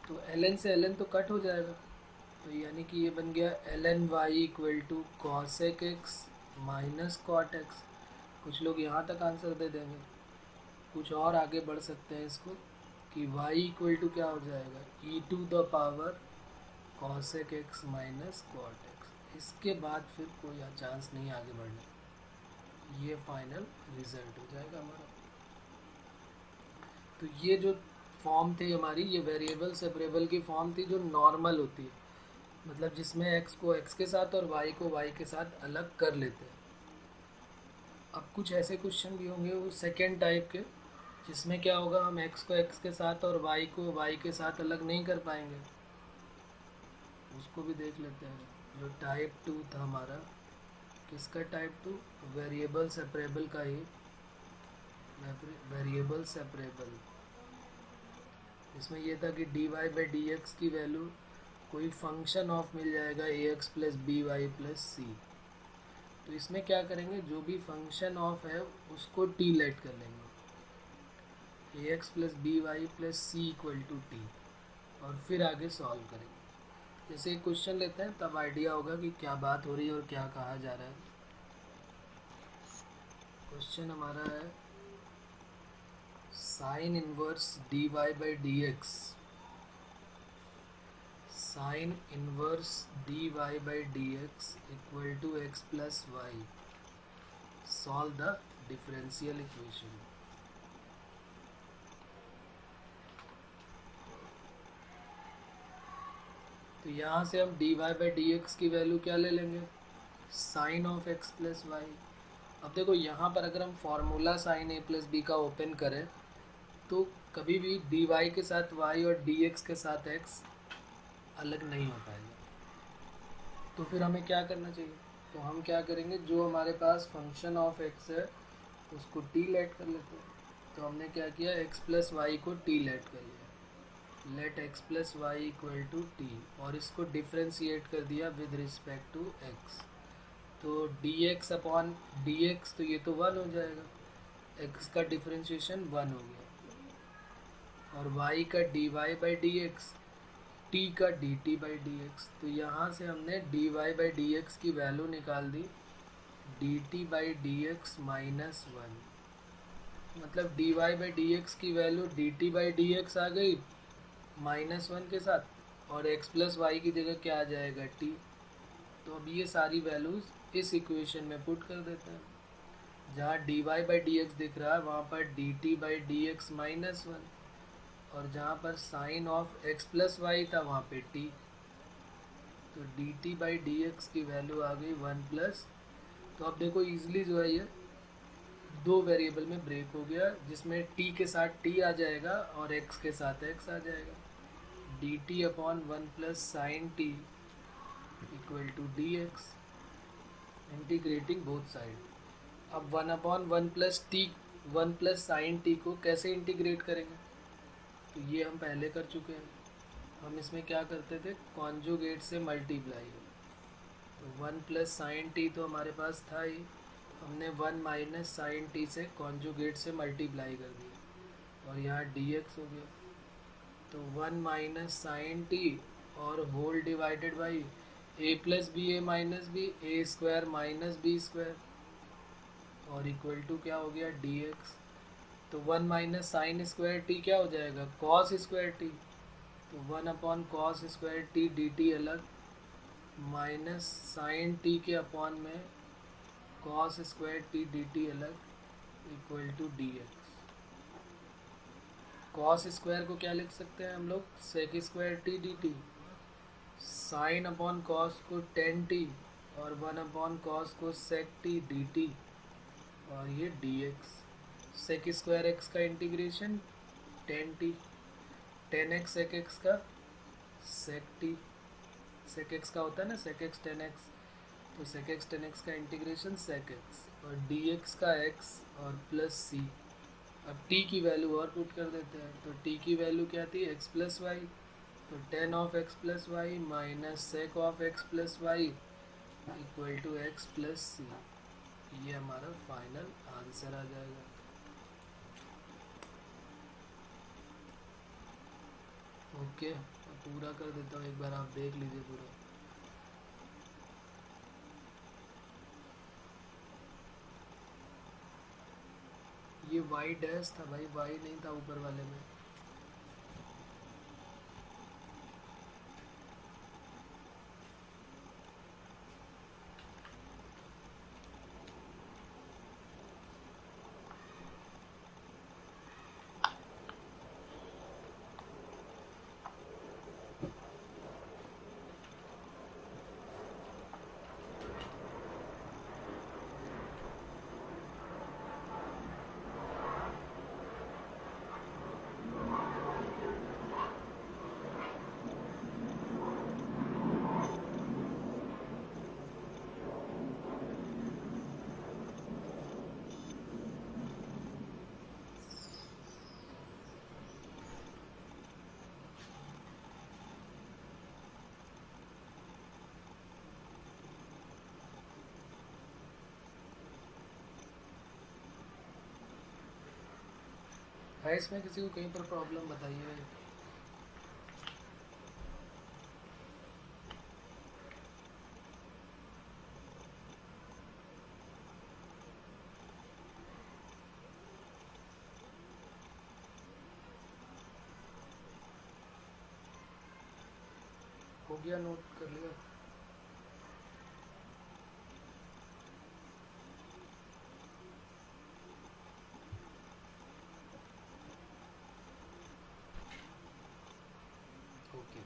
तो ln से ln तो कट हो जाएगा, तो यानी कि ये बन गया ln y equal to cosec x minus cot x। कुछ लोग यहाँ तक आंसर दे देंगे, कुछ और आगे बढ़ सकते हैं इसको कि y इक्वल टू क्या हो जाएगा, e to the power cosec x minus cot x। इसके बाद फिर कोई चांस नहीं आगे बढ़ने, ये फाइनल रिजल्ट हो जाएगा हमारा। तो ये जो फॉर्म थी हमारी, ये वेरिएबल सेपरेबल की फॉर्म थी जो नॉर्मल होती है, मतलब जिसमें x को x के साथ और y को y के साथ अलग कर लेते हैं। अब कुछ ऐसे क्वेश्चन भी होंगे वो सेकेंड टाइप के, जिसमें क्या होगा, हम x को x के साथ और y को y के साथ अलग नहीं कर पाएंगे, उसको भी देख लेते हैं। जो टाइप 2 था हमारा, किसका टाइप 2, वेरिएबल सेपरेबल का ही, वेरिएबल सेपरेबल। इसमें यह था कि dy बाई डी एक्स की वैल्यू कोई फंक्शन ऑफ मिल जाएगा ax plus B Y plus C. तो इसमें क्या करेंगे, जो भी फंक्शन ऑफ है उसको t लेट कर लेंगे, ax plus B Y plus c equal to t, और फिर आगे सॉल्व करेंगे। जैसे एक क्वेश्चन लेते हैं तब आइडिया होगा कि क्या बात हो रही है और क्या कहा जा रहा है। क्वेश्चन हमारा है sine inverse dy by D x, sine inverse dy by D x equal to x plus y, solve the differential equation. तो यहाँ से हम dy बाई डी एक्स की वैल्यू क्या ले लेंगे, sine of x plus y. अब देखो यहाँ पर अगर हम formula sine a plus b का ओपन करें तो कभी भी डी वाई के साथ वाई और डी एक्स के साथ एक्स अलग नहीं हो पाएगा। तो फिर हमें क्या करना चाहिए? तो हम क्या करेंगे, जो हमारे पास फंक्शन ऑफ एक्स है उसको टी लेट कर लेते हैं। तो हमने क्या किया, एक्स प्लस वाई को टी लेट कर लिया, let x plus Y equal to t, और इसको डिफ्रेंशिएट कर दिया विद रिस्पेक्ट टू एक्स। तो d x upon d x, तो ये तो 1 हो जाएगा, एक्स का डिफ्रेंशिएशन 1 हो गया, और वाई का D Y by D x, T का D T by D x. तो यहाँ से हमने D Y by D x की वैल्यू निकाल दी D T by D X minus 1। मतलब D Y by D x की value D T by D X आ गई -1 के साथ, और एक्स प्लस वाई की जगह क्या आ जाएगा, टी। तो अब ये सारी वैल्यूज़ इस इक्वेशन में पुट कर देते हैं। जहाँ d Y by D x दिख रहा है वहाँ पर d T by D x -1, और जहाँ पर sine of x plus y था वहाँ पे टी। तो d T by D x की वैल्यू आ गई 1 प्लस। तो अब देखो ईजिली जो है ये दो वेरिएबल में ब्रेक हो गया, जिसमें टी के साथ टी आ जाएगा और एक्स के साथ एक्स आ जाएगा। D t upon 1 plus sine t equal to D x, integrating both side. अब 1/1 plus t, 1 plus sine t को कैसे इंटीग्रेट करेंगे? तो ये हम पहले कर चुके हैं। हम इसमें क्या करते थे, कॉन्जुगेट से मल्टीप्लाई। तो 1 प्लस साइन टी तो हमारे पास था ही, हमने 1 माइनस साइन टी से कॉन्जुगेट से मल्टीप्लाई कर दिया, और यहाँ डी एक्स हो गया। तो 1 माइनस साइन टी और whole divided by a plus b a minus b, a square minus b square, और इक्वल टू क्या हो गया, डी एक्स। तो 1 माइनस साइन स्क्वायर टी क्या हो जाएगा, कॉस स्क्वायर टी। तो 1 upon cos square T D T अलग, माइनस साइन टी के अपॉन में cos square T D T अलग, equal to D X. Cos square को क्या लिख सकते हैं हम लोग, sec square T D T. Sine upon cos को टेन टी, और 1 अपॉन कॉस को सेक टी डी टी, और ये D X. Sec square X का integration tan T, tan X sec X का सेक टी, सेक एक्स का होता है ना सेक एक्स टेन एक्स, तो सेक एक्स टेन एक्स का इंटीग्रेशन सेक एक्स, और डी एक्स का एक्स और प्लस सी। अब टी की वैल्यू और पुट कर देते हैं। तो टी की वैल्यू क्या थी, एक्स प्लस वाई, तो tan of x plus Y minus sec of x plus Y equal to x plus C. ये हमारा फाइनल आंसर आ जाएगा। ओके, पूरा कर देता हूँ, एक बार आप देख लीजिए पूरा। ये वाई डैश था भाई, वाई नहीं था ऊपर वाले में। है इसमें किसी को कहीं पर प्रॉब्लम बताइए। हो गया, नोट कर लिया। ओके,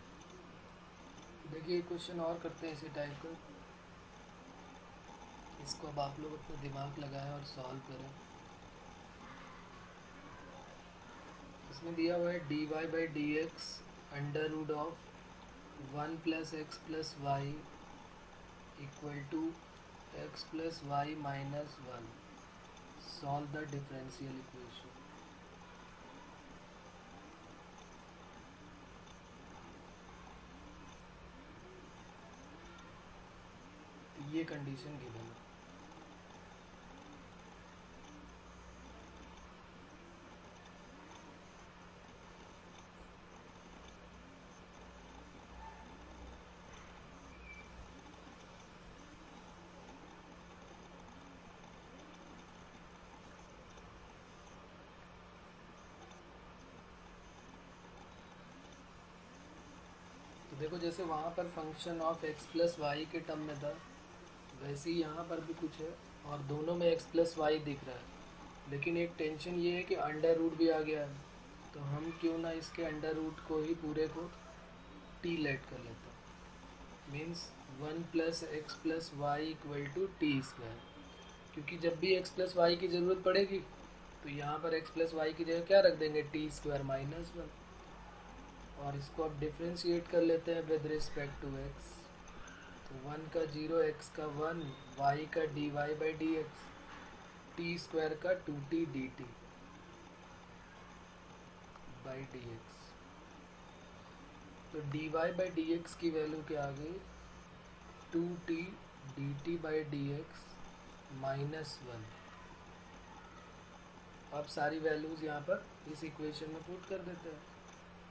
देखिए क्वेश्चन और करते हैं इसी टाइप का। इसको अब आप लोग अपना दिमाग लगाएं और सॉल्व करें। इसमें दिया हुआ है dy by D x under root of 1 plus x plus Y equal to x plus Y minus 1। Solve the differential equation. ये कंडीशन गिवन है। तो देखो जैसे वहाँ पर function of x plus y के टर्म में था, वैसे ही यहाँ पर भी कुछ है और दोनों में एक्स प्लस वाई दिख रहा है। लेकिन एक टेंशन ये है कि अंडर रूट भी आ गया है, तो हम क्यों ना इसके अंडर रूट को ही पूरे को टी लेट कर लेते हैं। Means 1 plus x plus Y equal to t square, क्योंकि जब भी एक्स प्लस वाई की ज़रूरत पड़ेगी तो यहाँ पर एक्स प्लस वाई की जगह क्या रख देंगे, टी स्क्वायर माइनस 1। और इसको अब डिफ्रेंशिएट कर लेते हैं विद रिस्पेक्ट टू एक्स। तो 1 का 0, एक्स का 1, वाई का dy by D x, T square का 2t dt by D x. तो dy बाई डी एक्स की वैल्यू क्या आ गई, 2t dt by D X minus 1। अब सारी वैल्यूज़ यहाँ पर इस इक्वेशन में पुट कर देते हैं।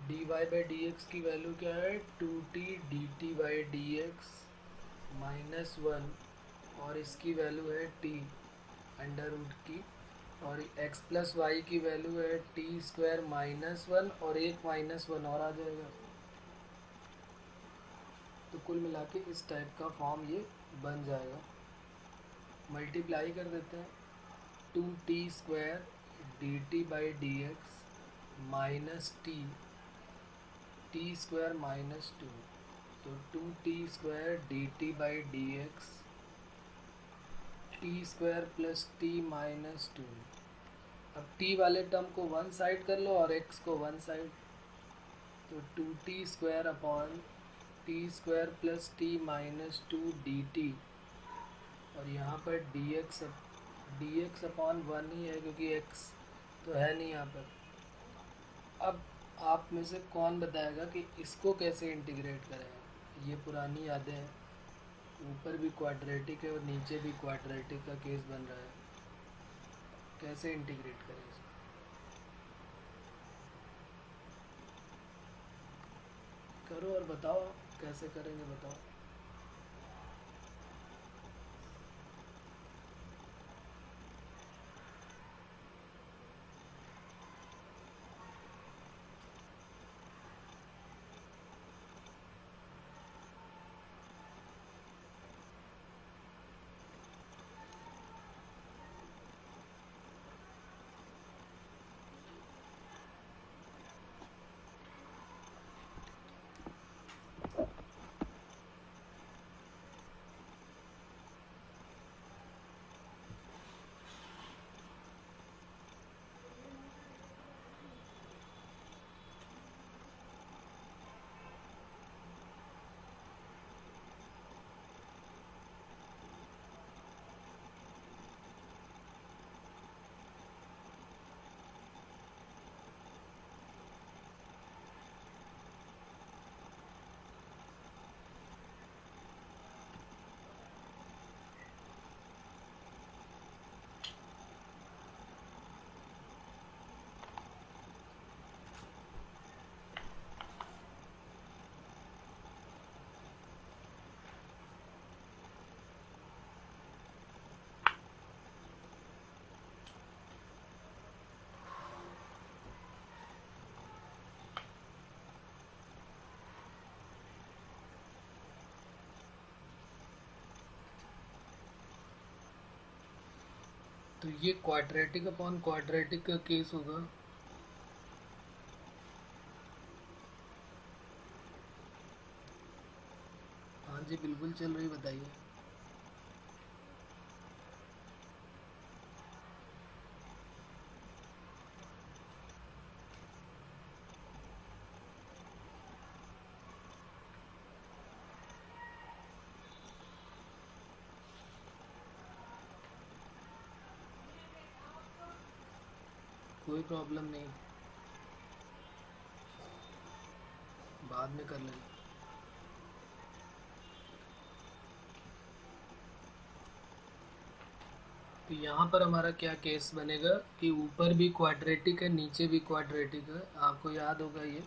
dy बाई डी एक्स की वैल्यू क्या है, 2t dt by D X minus 1, और इसकी वैल्यू है t अंडर रूट की, और x प्लस वाई की वैल्यू है टी स्क्वायर माइनस 1, और एक माइनस 1 और आ जाएगा। तो कुल मिला के इस टाइप का फॉर्म ये बन जाएगा। मल्टीप्लाई कर देते हैं, 2t square dt by D X minus T square minus 2, तो 2t square dt by D x T square plus T minus 2। अब t वाले टर्म को वन साइड कर लो और x को वन साइड, तो 2t square upon T square plus T minus 2 dt, और यहाँ पर dx अपॉन 1 ही है क्योंकि x तो है नहीं यहाँ पर। अब आप में से कौन बताएगा कि इसको कैसे इंटीग्रेट करें। ये पुरानी यादें हैं, ऊपर भी क्वाड्रेटिक है और नीचे भी क्वाड्रेटिक का केस बन रहा है। कैसे इंटीग्रेट करें इसको, करो और बताओ कैसे करेंगे, बताओ। तो ये क्वाड्रेटिक अपॉन क्वाड्रेटिक का केस होगा। हाँ जी बिल्कुल चल रही, बताइए। कोई प्रॉब्लम नहीं, बाद में कर लेंगे। तो यहाँ पर हमारा क्या केस बनेगा कि ऊपर भी क्वाड्रेटिक है, नीचे भी क्वाड्रेटिक है, आपको याद होगा ये।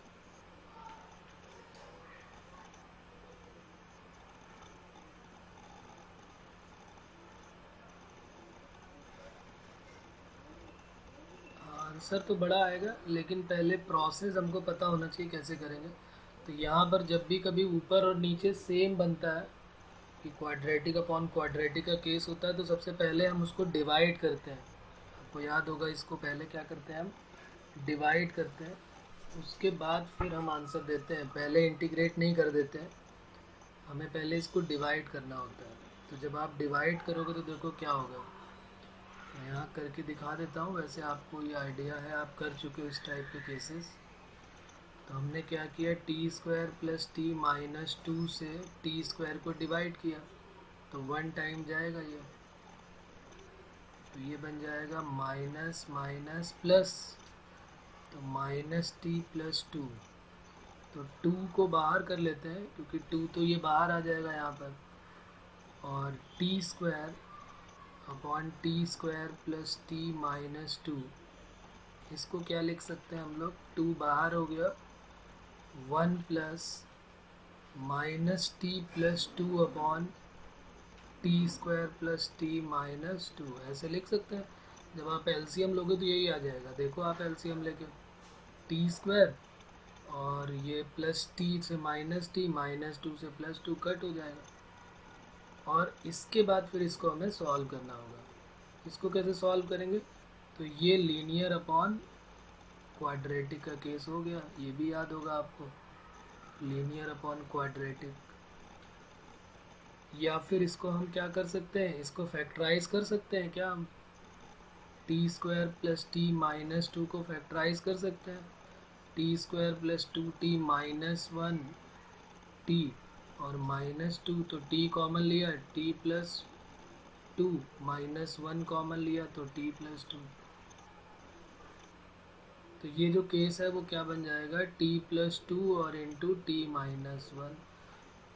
आंसर तो बड़ा आएगा, लेकिन पहले प्रोसेस हमको पता होना चाहिए कैसे करेंगे। तो यहाँ पर जब भी कभी ऊपर और नीचे सेम बनता है कि क्वाड्रेटिक अपॉन क्वाड्रेटिक का केस होता है, तो सबसे पहले हम उसको डिवाइड करते हैं। आपको याद होगा इसको पहले क्या करते हैं, हम डिवाइड करते हैं, उसके बाद फिर हम आंसर देते हैं। पहले इंटीग्रेट नहीं कर देते हैं, हमें पहले इसको डिवाइड करना होता है। तो जब आप डिवाइड करोगे तो देखो क्या होगा, मैं यहाँ करके दिखा देता हूँ। वैसे आपको ये आइडिया है, आप कर चुके हो इस टाइप के केसेस। तो हमने क्या किया, T square plus T minus 2 से टी स्क्वायर को डिवाइड किया, तो 1 टाइम जाएगा ये, तो ये बन जाएगा माइनस माइनस प्लस, तो माइनस टी प्लस 2। तो 2 को बाहर कर लेते हैं क्योंकि 2 तो ये बाहर आ जाएगा यहाँ पर, और T square upon T square plus T minus 2, इसको क्या लिख सकते हैं हम लोग, 2 बाहर हो गया, 1 plus minus T plus 2 upon T square plus T minus 2, ऐसे लिख सकते हैं। जब आप एलसीएम लोगे तो यही आ जाएगा। देखो आप एलसीएम लेके, टी स्क्वायर और ये प्लस टी से माइनस टी, माइनस 2 से प्लस 2 कट हो जाएगा। और इसके बाद फिर इसको हमें सॉल्व करना होगा। इसको कैसे सॉल्व करेंगे, तो ये लीनियर अपॉन क्वाड्रेटिक का केस हो गया, ये भी याद होगा आपको, लीनियर अपॉन क्वाड्रेटिक। या फिर इसको हम क्या कर सकते हैं, इसको फैक्टराइज कर सकते हैं क्या हम, T square plus T minus 2 को फैक्टराइज कर सकते हैं, T square plus 2t minus 1 T और माइनस 2, तो t कॉमन लिया, t प्लस 2 माइनस 1 कॉमन लिया, तो t प्लस 2। तो ये जो केस है वो क्या बन जाएगा, t प्लस 2 और इंटू टी माइनस 1।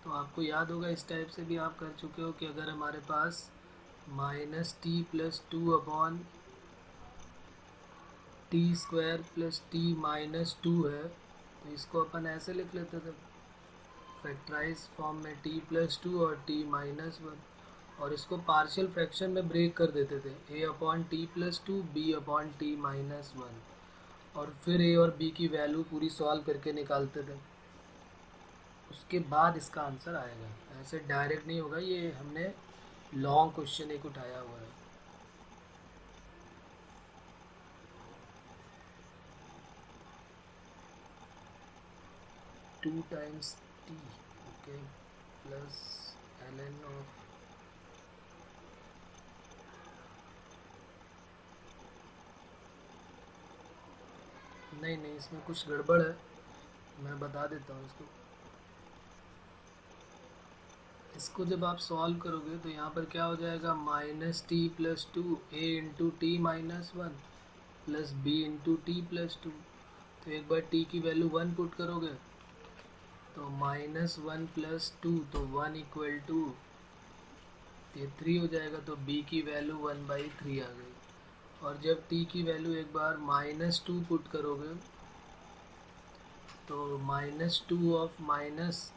तो आपको याद होगा, इस टाइप से भी आप कर चुके हो कि अगर हमारे पास minus T plus 2 upon T square plus T minus 2 है, तो इसको अपन ऐसे लिख लेते थे फैक्टराइज फॉर्म में, t प्लस 2 और t माइनस 1, और इसको पार्शियल फ्रैक्शन में ब्रेक कर देते थे, a upon T plus 2 b upon T minus 1, और फिर a और b की वैल्यू पूरी सॉल्व करके निकालते थे। उसके बाद इसका आंसर आएगा, ऐसे डायरेक्ट नहीं होगा। ये हमने लॉन्ग क्वेश्चन एक उठाया हुआ है। Two times T, okay, plus ln of नहीं, इसमें कुछ गड़बड़ है, मैं बता देता हूँ इसको। इसको जब आप सॉल्व करोगे तो यहाँ पर क्या हो जाएगा, minus T plus 2 a into T minus 1 plus b into T plus 2। तो एक बार t की वैल्यू 1 पुट करोगे तो माइनस 1 प्लस 2, तो 1 इक्वल टू ये 3 हो जाएगा, तो b की वैल्यू 1/3 आ गई। और जब t की वैल्यू एक बार माइनस 2 पुट करोगे तो माइनस 2 ऑफ माइनस,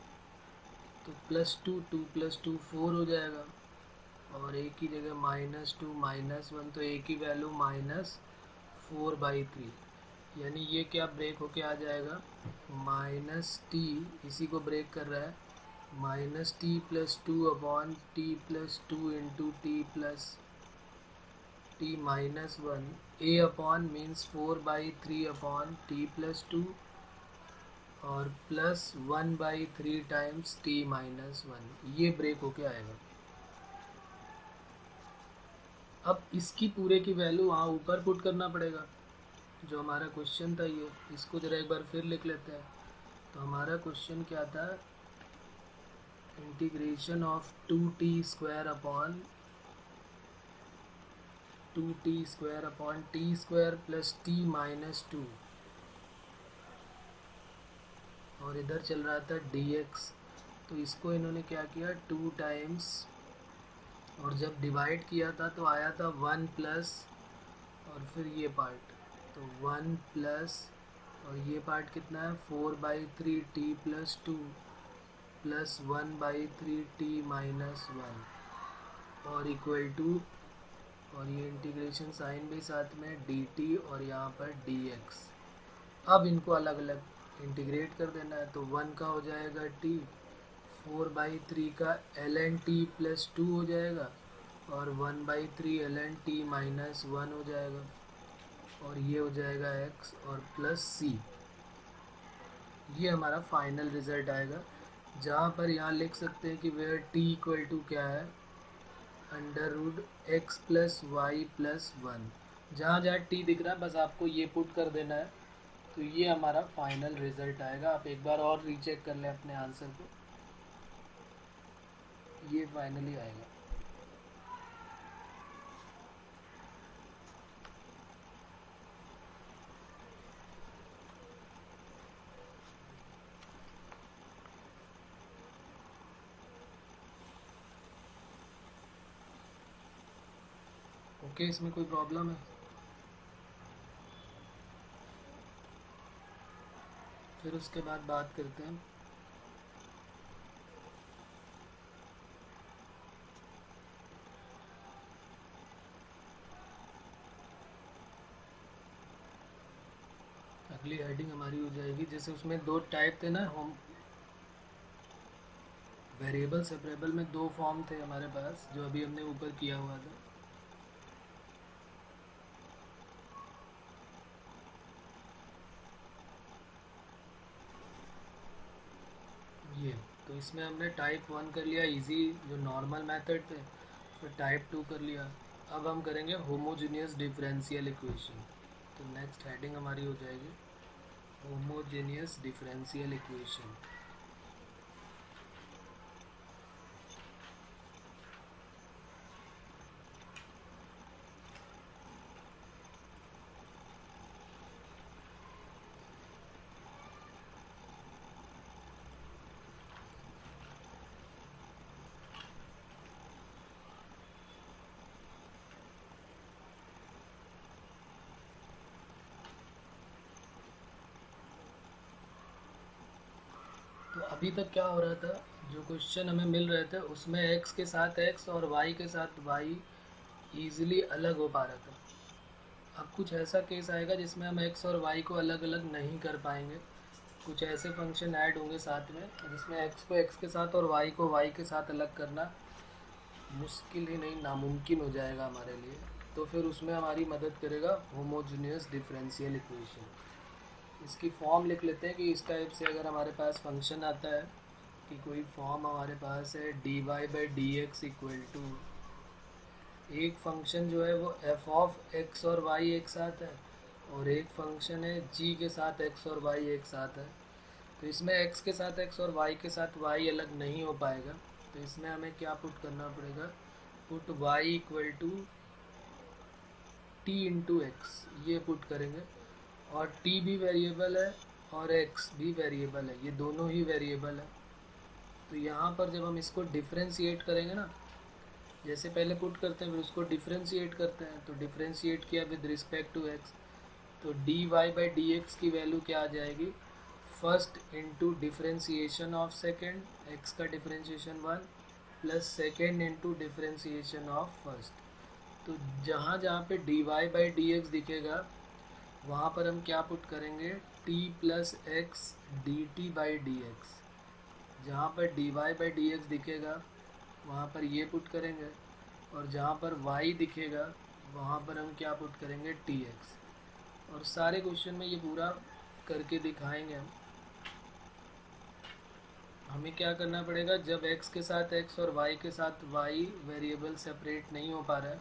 तो प्लस 2, 2 प्लस 2 4 हो जाएगा, और a की जगह माइनस 2 माइनस 1, तो a की वैल्यू माइनस 4/3, यानी ये क्या ब्रेक होके आ जाएगा, माइनस टी, इसी को ब्रेक कर रहा है, minus T plus 2 upon T plus 2 into T plus T minus 1, a upon means 4/3 upon T plus 2 और प्लस 1/3 टाइम्स टी माइनस 1, ये ब्रेक होके आएगा। अब इसकी पूरे की वैल्यू वहाँ ऊपर पुट करना पड़ेगा, जो हमारा क्वेश्चन था ये। इसको जरा एक बार फिर लिख लेते हैं। तो हमारा क्वेश्चन क्या था, integration of 2t square upon 2t² upon t² plus t minus 2, और इधर चल रहा था dx, तो इसको इन्होंने क्या किया 2 टाइम्स, और जब डिवाइड किया था तो आया था 1 प्लस, और फिर ये पार्ट, तो 1 प्लस, और ये पार्ट कितना है 4/3t plus 2 plus 1/3t minus 1 और इक्वल टू, और ये इंटीग्रेशन साइन भी साथ में dt और यहाँ पर dx। अब इनको अलग अलग इंटीग्रेट कर देना है, तो 1 का हो जाएगा t, 4/3 का ln t प्लस 2 हो जाएगा, और 1/3 ln t माइनस 1 हो जाएगा, और ये हो जाएगा x और प्लस c। ये हमारा फाइनल रिजल्ट आएगा, जहाँ पर यहाँ लिख सकते हैं कि वेयर t इक्वल टू क्या है √x प्लस वाई प्लस 1। जहाँ जहाँ t दिख रहा है बस आपको ये पुट कर देना है, तो ये हमारा फाइनल रिजल्ट आएगा। आप एक बार और रीचेक कर लें अपने आंसर को, ये फाइनली आएगा। ओके, इसमें कोई प्रॉब्लम है? फिर उसके बाद बात करते हैं अगली हेडिंग हमारी हो जाएगी, जैसे उसमें 2 टाइप थे ना, हम वेरिएबल सेपरेबल में 2 फॉर्म थे हमारे पास, जो अभी हमने ऊपर किया हुआ था। ये तो इसमें हमने टाइप 1 कर लिया इजी, जो नॉर्मल मेथड थे, फिर टाइप 2 कर लिया। अब हम करेंगे होमोजेनियस डिफरेंशियल इक्वेशन। तो नेक्स्ट हेडिंग हमारी हो जाएगी होमोजेनियस डिफरेंशियल इक्वेशन। तो अभी तक क्या हो रहा था, जो क्वेश्चन हमें मिल रहे थे उसमें x के साथ x और y के साथ y ईजिली अलग हो पा रहा था। अब कुछ ऐसा केस आएगा जिसमें हम x और y को अलग अलग नहीं कर पाएंगे। कुछ ऐसे फंक्शन ऐड होंगे साथ में जिसमें x को x के साथ और y को y के साथ अलग करना मुश्किल ही नहीं, नामुमकिन हो जाएगा हमारे लिए। तो फिर उसमें हमारी मदद करेगा होमोजेनियस डिफरेंशियल इक्वेशन। इसकी फॉर्म लिख लेते हैं कि इस टाइप से अगर हमारे पास फंक्शन आता है कि कोई फॉर्म हमारे पास है dy/dx इक्वल टू, एक फंक्शन जो है वो f ऑफ x और y एक साथ है, और एक फंक्शन है g के साथ x और y एक साथ है। तो इसमें x के साथ x और y के साथ y अलग नहीं हो पाएगा, तो इसमें हमें क्या पुट करना पड़ेगा, put y equal to t into x, ये पुट करेंगे। और t भी वेरिएबल है और x भी वेरिएबल है, ये दोनों ही वेरिएबल है। तो यहाँ पर जब हम इसको डिफ्रेंशिएट करेंगे ना, जैसे पहले पुट करते हैं फिर उसको डिफ्रेंशिएट करते हैं, तो डिफ्रेंशिएट किया विद रिस्पेक्ट टू x, तो dy/dx की वैल्यू क्या आ जाएगी, first into differentiation of second, x का differentiation 1 plus second into differentiation of first. तो जहाँ जहाँ पे dy/dx दिखेगा वहाँ पर हम क्या पुट करेंगे, t प्लस एक्स dt/dx। जहाँ पर dy/dx दिखेगा वहाँ पर ये पुट करेंगे, और जहाँ पर y दिखेगा वहाँ पर हम क्या पुट करेंगे, tx। और सारे क्वेश्चन में ये पूरा करके दिखाएंगे हम। हमें क्या करना पड़ेगा, जब x के साथ x और y के साथ y वेरिएबल सेपरेट नहीं हो पा रहा है,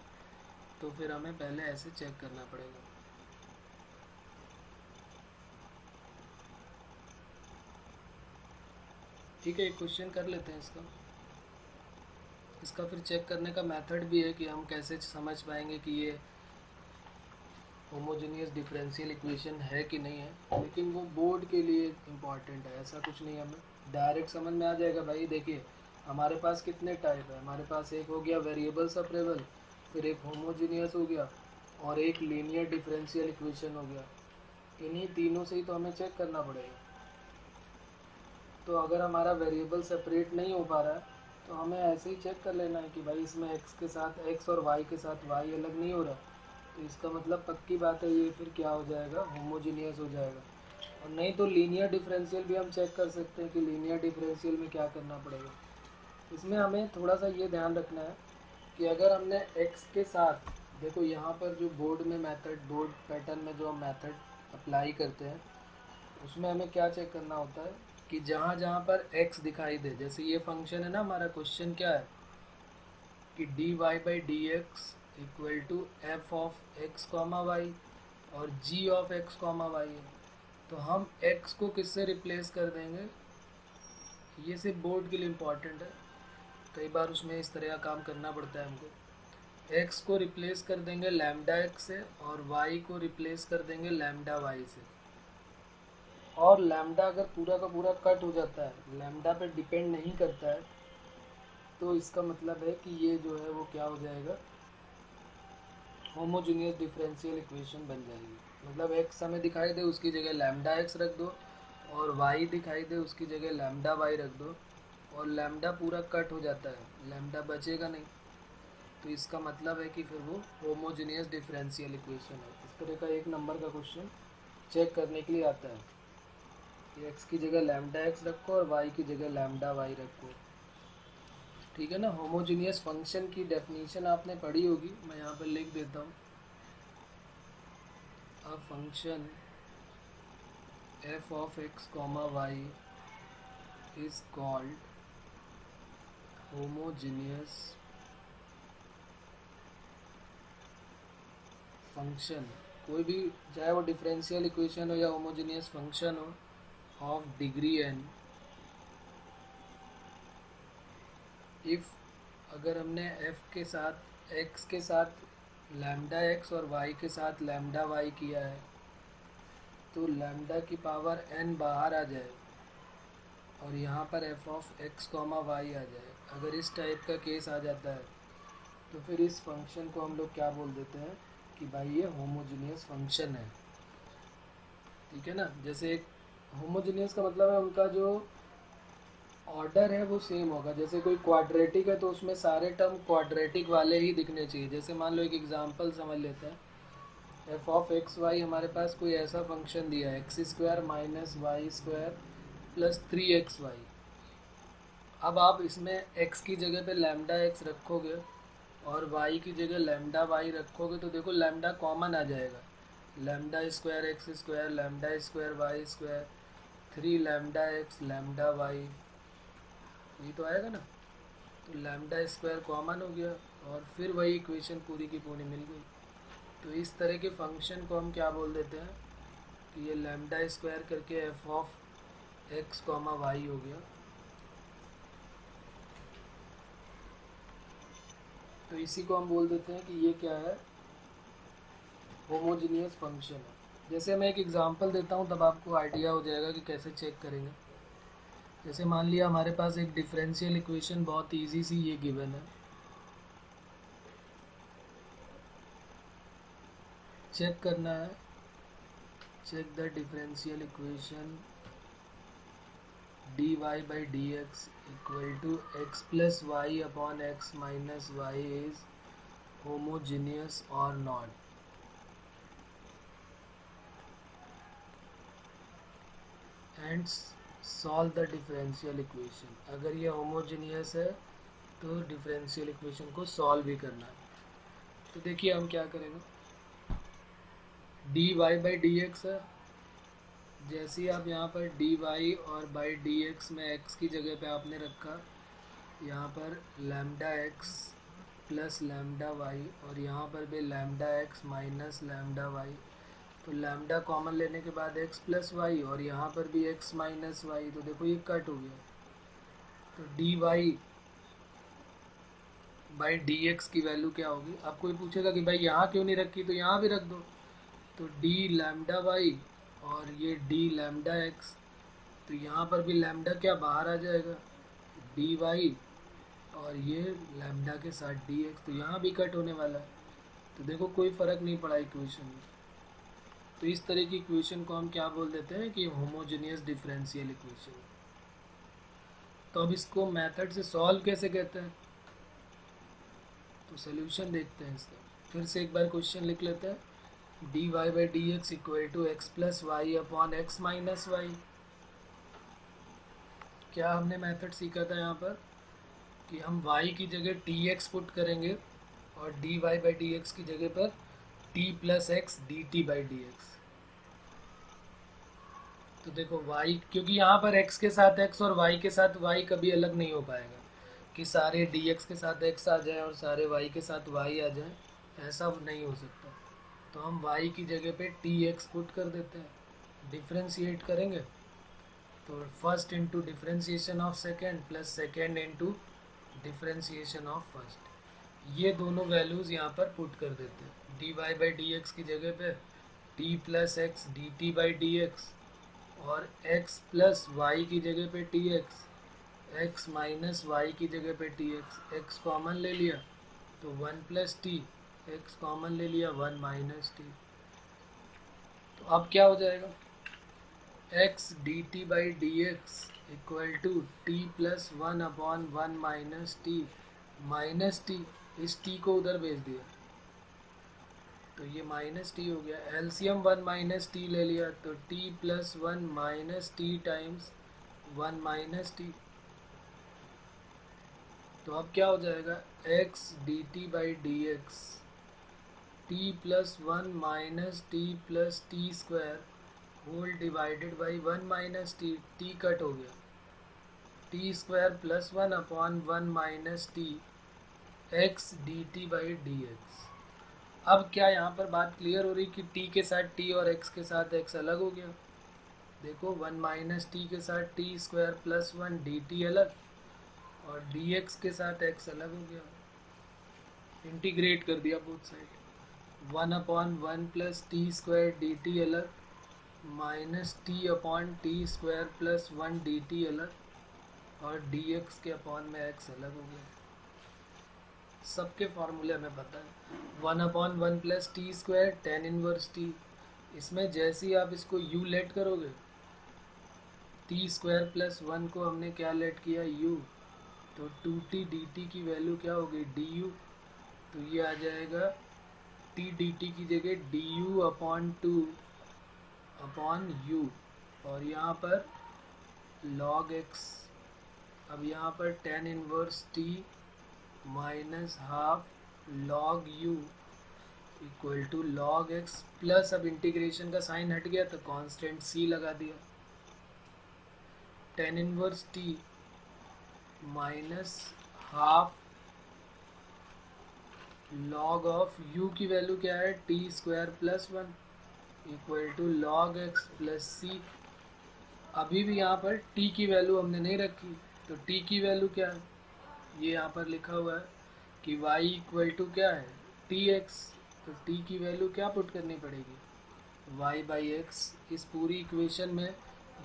तो फिर हमें पहले ऐसे चेक करना पड़ेगा। ठीक है, एक क्वेश्चन कर लेते हैं इसका फिर चेक करने का मेथड भी है कि हम कैसे समझ पाएंगे कि ये होमोजेनियस डिफरेंशियल इक्वेशन है कि नहीं है, लेकिन वो बोर्ड के लिए इम्पॉर्टेंट है, ऐसा कुछ नहीं। हमें डायरेक्ट समझ में आ जाएगा भाई। देखिए हमारे पास कितने टाइप है, हमारे पास एक हो गया वेरिएबल सेपरेबल, फिर एक होमोजेनियस हो गया, और एक लीनियर डिफरेंशियल इक्वेशन हो गया। इन्हीं तीनों से ही तो हमें चेक करना पड़ेगा। तो अगर हमारा वेरिएबल सेपरेट नहीं हो पा रहा है तो हमें ऐसे ही चेक कर लेना है कि भाई इसमें x के साथ x और y के साथ y अलग नहीं हो रहा, तो इसका मतलब पक्की बात है ये फिर क्या हो जाएगा, होमोजीनियस हो जाएगा। और नहीं तो लीनियर डिफरेंशियल भी हम चेक कर सकते हैं कि लीनियर डिफरेंशियल में क्या करना पड़ेगा। इसमें हमें थोड़ा सा ये ध्यान रखना है कि अगर हमने x के साथ, देखो यहाँ पर जो बोर्ड में मेथड, बोर्ड पैटर्न में जो हम मेथड अप्लाई करते हैं उसमें हमें क्या चेक करना होता है कि जहाँ जहाँ पर x दिखाई दे, जैसे ये फंक्शन है ना, हमारा क्वेश्चन क्या है कि dy by D x equal to f of x comma y और g of x comma y है, तो हम x को किससे रिप्लेस कर देंगे, ये सिर्फ बोर्ड के लिए इम्पॉर्टेंट है, कई बार उसमें इस तरह का काम करना पड़ता है हमको। x को रिप्लेस कर देंगे लैम्डा x से और y को रिप्लेस कर देंगे लैम्डा y से। और लैम्डा अगर पूरा का पूरा कट हो जाता है, लैम्डा पे डिपेंड नहीं करता है, तो इसका मतलब है कि ये जो है वो क्या हो जाएगा, होमोजेनियस डिफरेंशियल इक्वेशन बन जाएगी। मतलब x हमें दिखाई दे उसकी जगह लैम्डा x रख दो, और y दिखाई दे उसकी जगह लैम्डा y रख दो, और लैम्डा पूरा कट हो जाता है, लैम्डा बचेगा नहीं, तो इसका मतलब है कि फिर वो होमोजेनियस डिफरेंशियल इक्वेशन है। इस तरह का एक नंबर का क्वेश्चन चेक करने के लिए आता है कि x की जगह लैम्डा x रखो और y की जगह लैम्डा y रखो, ठीक है ना। होमोजेनियस फंक्शन की डेफिनेशन आपने पढ़ी होगी, मैं यहाँ पर लिख देता हूँ। A function f of x comma y is called homogeneous function, कोई भी चाहे वो डिफरेंशियल इक्वेशन हो या होमोजेनियस फंक्शन हो, ऑफ डिग्री n, इफ़ अगर हमने f के साथ x के साथ लैम्डा x और y के साथ लैम्डा y किया है, तो लैम्डा की पावर n बाहर आ जाए और यहाँ पर f of x comma y आ जाए। अगर इस टाइप का केस आ जाता है तो फिर इस फंक्शन को हम लोग क्या बोल देते हैं कि भाई ये होमोजेनियस फंक्शन है, ठीक है ना। जैसे एक होमोजेनियस का मतलब है उनका जो ऑर्डर है वो सेम होगा। जैसे कोई क्वाड्रेटिक है तो उसमें सारे टर्म क्वाड्रेटिक वाले ही दिखने चाहिए। जैसे मान लो एक एग्जांपल समझ लेते हैं, एफ ऑफ एक्स वाई, हमारे पास कोई ऐसा फंक्शन दिया है x square minus Y square plus 3xy। अब आप इसमें x की जगह पे लैम्डा x रखोगे और y की जगह लैम्डा y रखोगे, तो देखो लैम्डा कॉमन आ जाएगा, lambda square x square lambda square y square 3 lambda x lambda y, ये तो आएगा ना। तो लैम्डा स्क्वायर कॉमन हो गया और फिर वही इक्वेशन पूरी की पूरी मिल गई। तो इस तरह के फंक्शन को हम क्या बोल देते हैं कि ये लैम्डा स्क्वायर करके f of x comma y हो गया। तो इसी को हम बोल देते हैं कि ये क्या है, होमोजेनियस फंक्शन है। जैसे मैं एक एग्जांपल देता हूँ तब आपको आइडिया हो जाएगा कि कैसे चेक करेंगे। जैसे मान लिया हमारे पास एक डिफरेंशियल इक्वेशन बहुत इजी सी ये गिवन है, चेक करना है, check the differential equation dy by D x equal to x plus Y upon x minus Y is homogeneous और not. And solve the differential equation. अगर ये होमोजेनियस है तो डिफरेंशियल इक्वेशन को सॉल्व भी करना है। तो देखिए हम क्या करेंगे, dy बाई डी एक्स है, जैसे ही आप यहाँ पर dy और बाई डी एक्स में x की जगह पे आपने रखा, यहाँ पर lambda x plus lambda y और यहाँ पर भी lambda x minus lambda y, तो लैम्डा कॉमन लेने के बाद x प्लस वाई और यहाँ पर भी x माइनस वाई, तो देखो ये कट हो गया। तो dy बाई डी एक्स की वैल्यू क्या होगी। अब कोई पूछेगा कि भाई यहाँ क्यों नहीं रखी, तो यहाँ भी रख दो, तो डी लैम्डा वाई और ये डी लैम्डा एक्स, तो यहाँ पर भी लैम्डा क्या बाहर आ जाएगा, डी वाई, और ये लैम्डा के साथ डी एक्स, तो यहाँ भी कट होने वाला है। तो देखो कोई फ़र्क नहीं पड़ा इक्वेशन में। तो इस तरह की इक्वेशन को हम क्या बोल देते हैं कि होमोजेनियस डिफरेंशियल इक्वेशन। तो अब इसको मेथड से सॉल्व कैसे कहते हैं, तो सोल्यूशन देखते हैं इसका। फिर से एक बार क्वेश्चन लिख लेते हैं। D Y by D x equal to x plus Y upon x minus y. क्या हमने मेथड सीखा था यहाँ पर कि हम y की जगह टी एक्स पुट करेंगे और d Y by D x की जगह पर t plus x d T by D x. तो देखो y, क्योंकि यहाँ पर x के साथ x और y के साथ y कभी अलग नहीं हो पाएगा कि सारे dx के साथ x आ जाए और सारे y के साथ y आ जाए, ऐसा नहीं हो सकता। तो हम y की जगह पे tx पुट कर देते हैं, डिफ्रेंशिएट करेंगे। तो first into differentiation of second plus second into differentiation of first, ये दोनों वैल्यूज़ यहाँ पर पुट कर देते हैं। D Y by D x की जगह पे t plus x d T by D x और x प्लस वाई की जगह पे t x, x minus y की जगह पे टी एक्स, एक्स कॉमन ले लिया तो 1 प्लस टी, एक्स कॉमन ले लिया 1 माइनस टी। तो अब क्या हो जाएगा, x d T by D x equal to t plus 1 upon 1 minus t, इस टी को उधर भेज दिया तो ये माइनस टी हो गया। एलसीएम 1 माइनस टी ले लिया तो t plus 1 minus t times 1 minus t. तो अब क्या हो जाएगा, x d T by D x t plus 1 minus T plus T square whole divided by 1 minus t, t cut हो गया, t square plus 1 upon 1 minus t x d T by D x. अब क्या यहाँ पर बात क्लियर हो रही कि t के साथ t और x के साथ x अलग हो गया। देखो 1 माइनस टी के साथ T square plus 1 D T अलग और डी एक्स के साथ x अलग हो गया, इंटीग्रेट कर दिया both side. 1 upon 1 plus T square D T अलग minus T upon T square plus 1 D T अलग और डी एक्स के अपॉन में x अलग हो गया। सबके फार्मूले हमें पता है, 1 upon 1 plus T square tan inverse T, इसमें जैसे ही आप इसको u लेट करोगे, टी स्क्वायर प्लस 1 को हमने क्या लेट किया u, तो 2t dt की वैल्यू क्या होगी du, तो ये आ जाएगा t dt की जगह du अपॉन 2 अपॉन u और यहाँ पर log x। अब यहाँ पर tan inverse t minus half log u equal to log x plus, अब इंटीग्रेशन का साइन हट गया तो कांस्टेंट c लगा दिया, tan inverse t minus half log of u की वैल्यू क्या है t square plus 1 equal to log x plus c। अभी भी यहाँ पर t की वैल्यू हमने नहीं रखी, तो t की वैल्यू क्या है, ये यहाँ पर लिखा हुआ है कि y इक्वल टू क्या है tx, तो t की वैल्यू क्या पुट करनी पड़ेगी y बाई एक्स। इस पूरी इक्वेशन में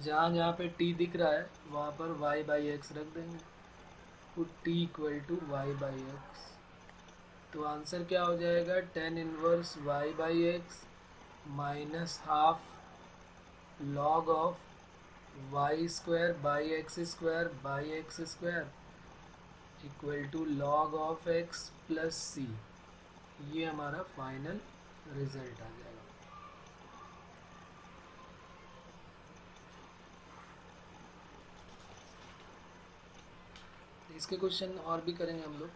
जहाँ जहाँ पे t दिख रहा है वहाँ पर y बाई एक्स रख देंगे, put t equal to y by X. तो आंसर क्या हो जाएगा, tan inverse y by X minus half log of Y square by X square equal to log of x plus C. ये हमारा फाइनल रिजल्ट आ जाएगा। इसके क्वेश्चन और भी करेंगे हम लोग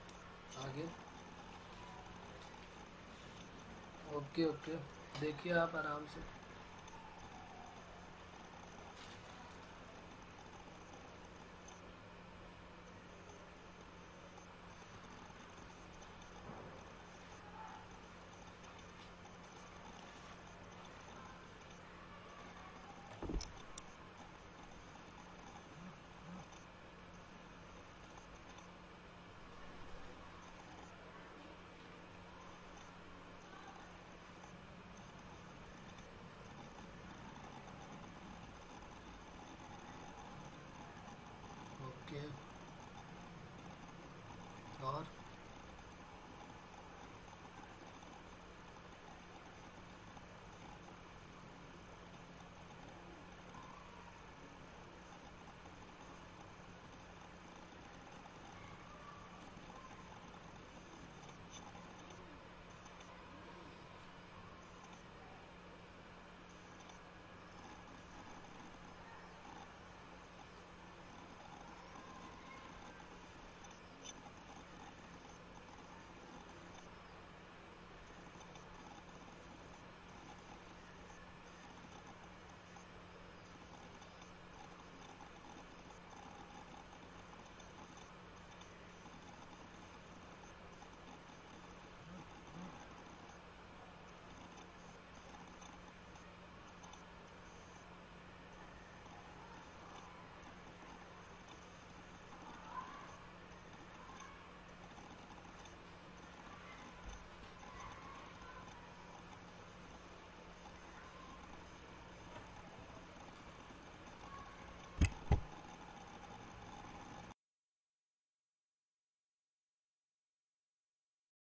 आगे। ओके देखिए आप आराम से। ओके और